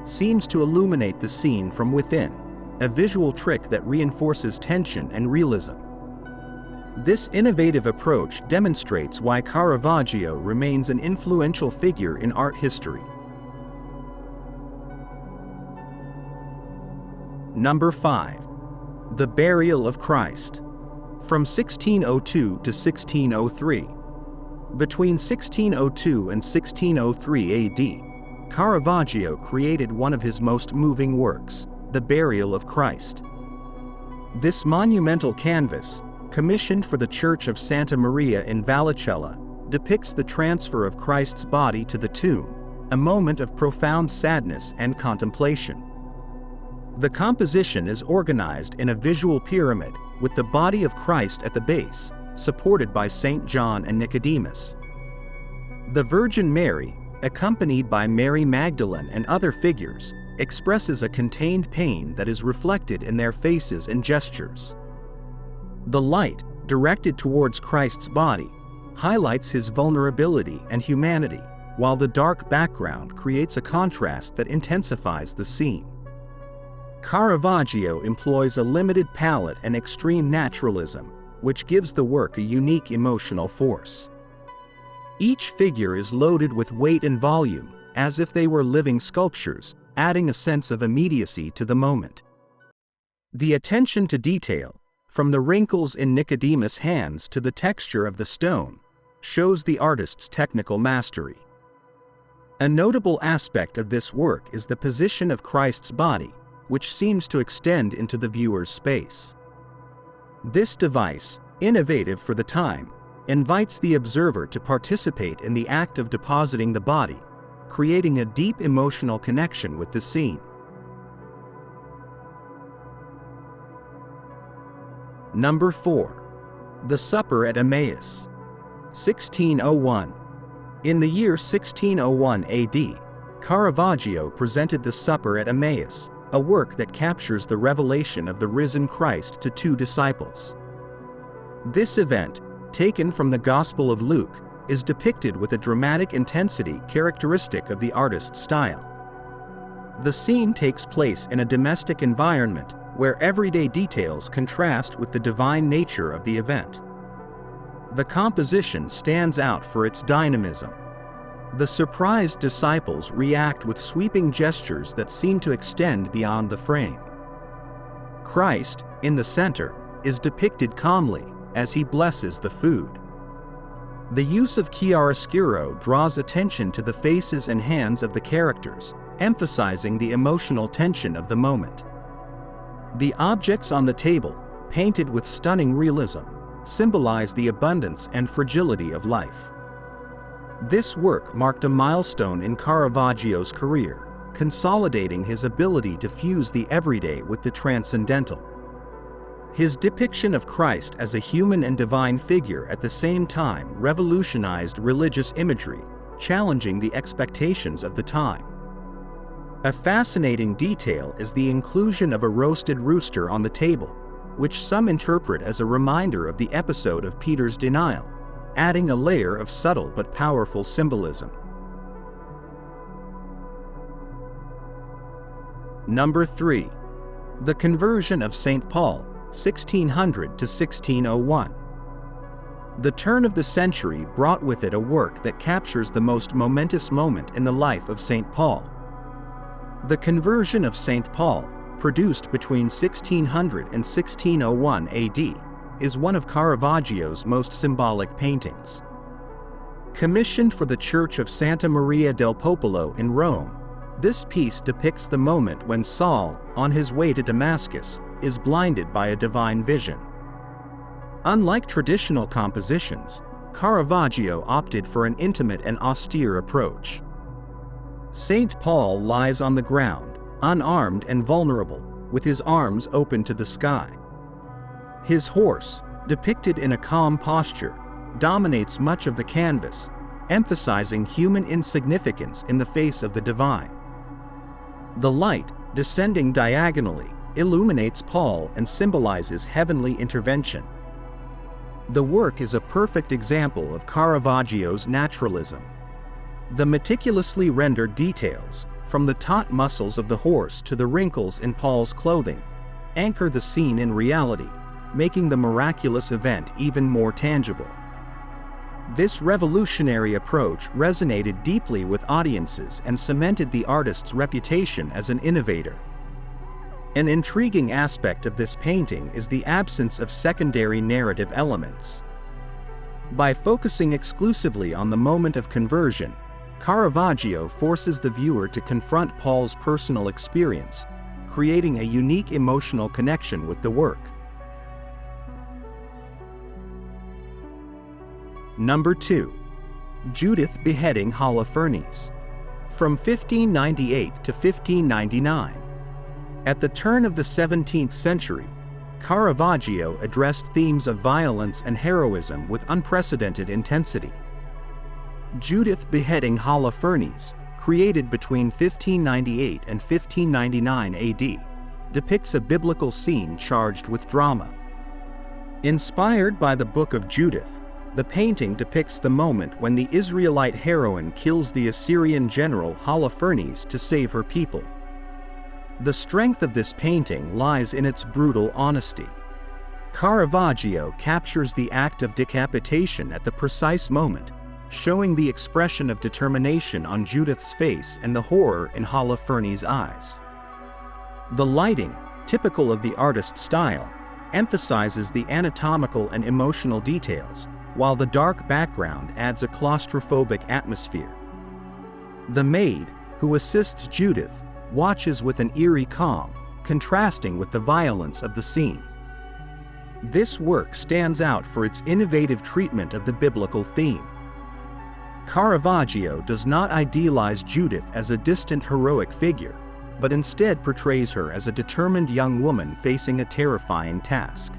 seems to illuminate the scene from within, a visual trick that reinforces tension and realism. This innovative approach demonstrates why Caravaggio remains an influential figure in art history. Number 5. The Burial of Christ. From 1602 to 1603. Between 1602 and 1603 AD, Caravaggio created one of his most moving works, The Burial of Christ. This monumental canvas, commissioned for the Church of Santa Maria in Vallicella, depicts the transfer of Christ's body to the tomb, a moment of profound sadness and contemplation. The composition is organized in a visual pyramid, with the body of Christ at the base, supported by St. John and Nicodemus. The Virgin Mary, accompanied by Mary Magdalene and other figures, expresses a contained pain that is reflected in their faces and gestures. The light, directed towards Christ's body, highlights his vulnerability and humanity, while the dark background creates a contrast that intensifies the scene. Caravaggio employs a limited palette and extreme naturalism, which gives the work a unique emotional force. Each figure is loaded with weight and volume, as if they were living sculptures, adding a sense of immediacy to the moment. The attention to detail, from the wrinkles in Nicodemus' hands to the texture of the stone, shows the artist's technical mastery. A notable aspect of this work is the position of Christ's body, which seems to extend into the viewer's space. This device, innovative for the time, invites the observer to participate in the act of depositing the body, creating a deep emotional connection with the scene. Number 4. The Supper at Emmaus, 1601. In the year 1601 AD, Caravaggio presented The Supper at Emmaus, a work that captures the revelation of the risen Christ to two disciples. This event, taken from the Gospel of Luke, is depicted with a dramatic intensity characteristic of the artist's style. The scene takes place in a domestic environment where everyday details contrast with the divine nature of the event. The composition stands out for its dynamism. The surprised disciples react with sweeping gestures that seem to extend beyond the frame. Christ, in the center, is depicted calmly as he blesses the food. The use of chiaroscuro draws attention to the faces and hands of the characters, emphasizing the emotional tension of the moment. The objects on the table, painted with stunning realism, symbolize the abundance and fragility of life. This work marked a milestone in Caravaggio's career, consolidating his ability to fuse the everyday with the transcendental. His depiction of Christ as a human and divine figure at the same time revolutionized religious imagery, challenging the expectations of the time. A fascinating detail is the inclusion of a roasted rooster on the table, which some interpret as a reminder of the episode of Peter's denial, adding a layer of subtle but powerful symbolism. Number 3. The Conversion of St. Paul, 1600 to 1601. The turn of the century brought with it a work that captures the most momentous moment in the life of St. Paul. The Conversion of St. Paul, produced between 1600 and 1601 AD, is one of Caravaggio's most symbolic paintings. Commissioned for the Church of Santa Maria del Popolo in Rome, this piece depicts the moment when Saul, on his way to Damascus, is blinded by a divine vision. Unlike traditional compositions, Caravaggio opted for an intimate and austere approach. St. Paul lies on the ground, unarmed and vulnerable, with his arms open to the sky. His horse, depicted in a calm posture, dominates much of the canvas, emphasizing human insignificance in the face of the divine. The light, descending diagonally, illuminates Paul and symbolizes heavenly intervention. The work is a perfect example of Caravaggio's naturalism. The meticulously rendered details, from the taut muscles of the horse to the wrinkles in Paul's clothing, anchor the scene in reality, making the miraculous event even more tangible. This revolutionary approach resonated deeply with audiences and cemented the artist's reputation as an innovator. An intriguing aspect of this painting is the absence of secondary narrative elements. By focusing exclusively on the moment of conversion, Caravaggio forces the viewer to confront Paul's personal experience, creating a unique emotional connection with the work. Number 2. Judith Beheading Holofernes, from 1598 to 1599. At the turn of the 17th century, Caravaggio addressed themes of violence and heroism with unprecedented intensity. Judith Beheading Holofernes, created between 1598 and 1599 AD, depicts a biblical scene charged with drama. Inspired by the Book of Judith, the painting depicts the moment when the Israelite heroine kills the Assyrian general Holofernes to save her people. The strength of this painting lies in its brutal honesty. Caravaggio captures the act of decapitation at the precise moment, showing the expression of determination on Judith's face and the horror in Holofernes' eyes. The lighting, typical of the artist's style, emphasizes the anatomical and emotional details, while the dark background adds a claustrophobic atmosphere. The maid, who assists Judith, watches with an eerie calm, contrasting with the violence of the scene. This work stands out for its innovative treatment of the biblical theme. Caravaggio does not idealize Judith as a distant heroic figure, but instead portrays her as a determined young woman facing a terrifying task.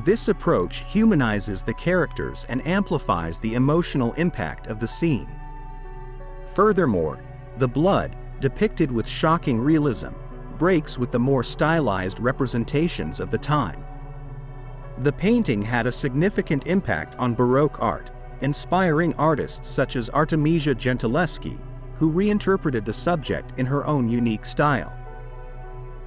This approach humanizes the characters and amplifies the emotional impact of the scene. Furthermore, the blood, depicted with shocking realism, breaks with the more stylized representations of the time. The painting had a significant impact on Baroque art, inspiring artists such as Artemisia Gentileschi, who reinterpreted the subject in her own unique style.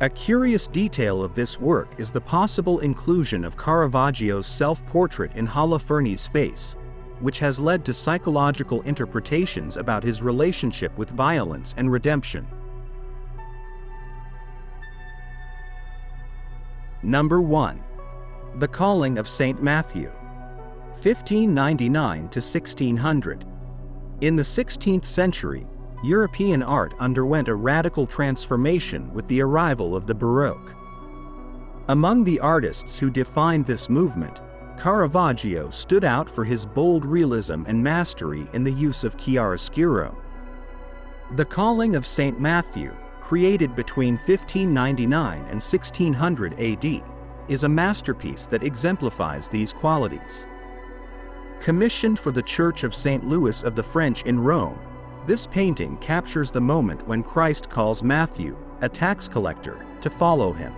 A curious detail of this work is the possible inclusion of Caravaggio's self-portrait in Holofernes' face, which has led to psychological interpretations about his relationship with violence and redemption. Number 1. The Calling of St. Matthew, 1599 to 1600. In the 16th century, European art underwent a radical transformation with the arrival of the Baroque. Among the artists who defined this movement, Caravaggio stood out for his bold realism and mastery in the use of chiaroscuro. The Calling of St. Matthew, created between 1599 and 1600 AD, is a masterpiece that exemplifies these qualities. Commissioned for the Church of St. Louis of the French in Rome, this painting captures the moment when Christ calls Matthew, a tax collector, to follow him.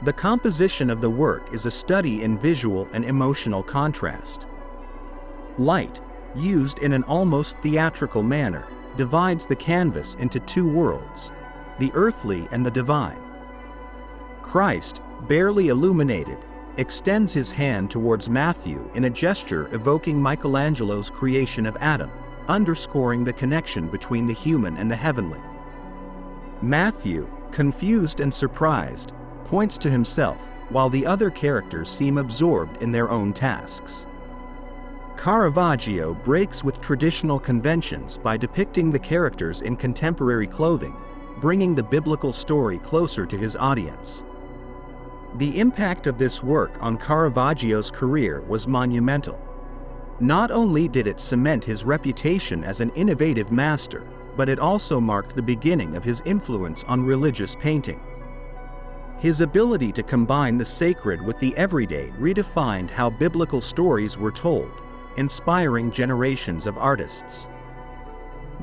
The composition of the work is a study in visual and emotional contrast. Light, used in an almost theatrical manner, divides the canvas into two worlds, the earthly and the divine. Christ, barely illuminated, extends his hand towards Matthew in a gesture evoking Michelangelo's creation of Adam, underscoring the connection between the human and the heavenly. Matthew, confused and surprised, points to himself, while the other characters seem absorbed in their own tasks. Caravaggio breaks with traditional conventions by depicting the characters in contemporary clothing, bringing the biblical story closer to his audience. The impact of this work on Caravaggio's career was monumental. Not only did it cement his reputation as an innovative master, but it also marked the beginning of his influence on religious painting. His ability to combine the sacred with the everyday redefined how biblical stories were told, inspiring generations of artists.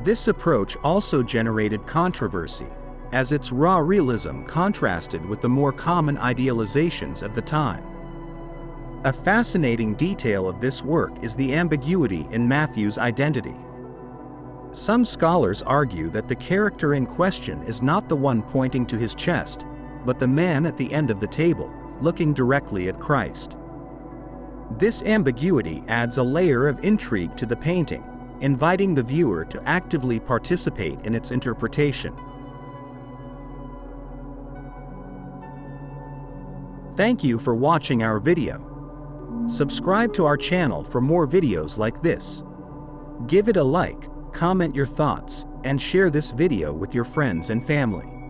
This approach also generated controversy, as its raw realism contrasted with the more common idealizations of the time. A fascinating detail of this work is the ambiguity in Matthew's identity. Some scholars argue that the character in question is not the one pointing to his chest, but the man at the end of the table, looking directly at Christ. This ambiguity adds a layer of intrigue to the painting, inviting the viewer to actively participate in its interpretation. Thank you for watching our video. Subscribe to our channel for more videos like this. Give it a like, comment your thoughts, and share this video with your friends and family.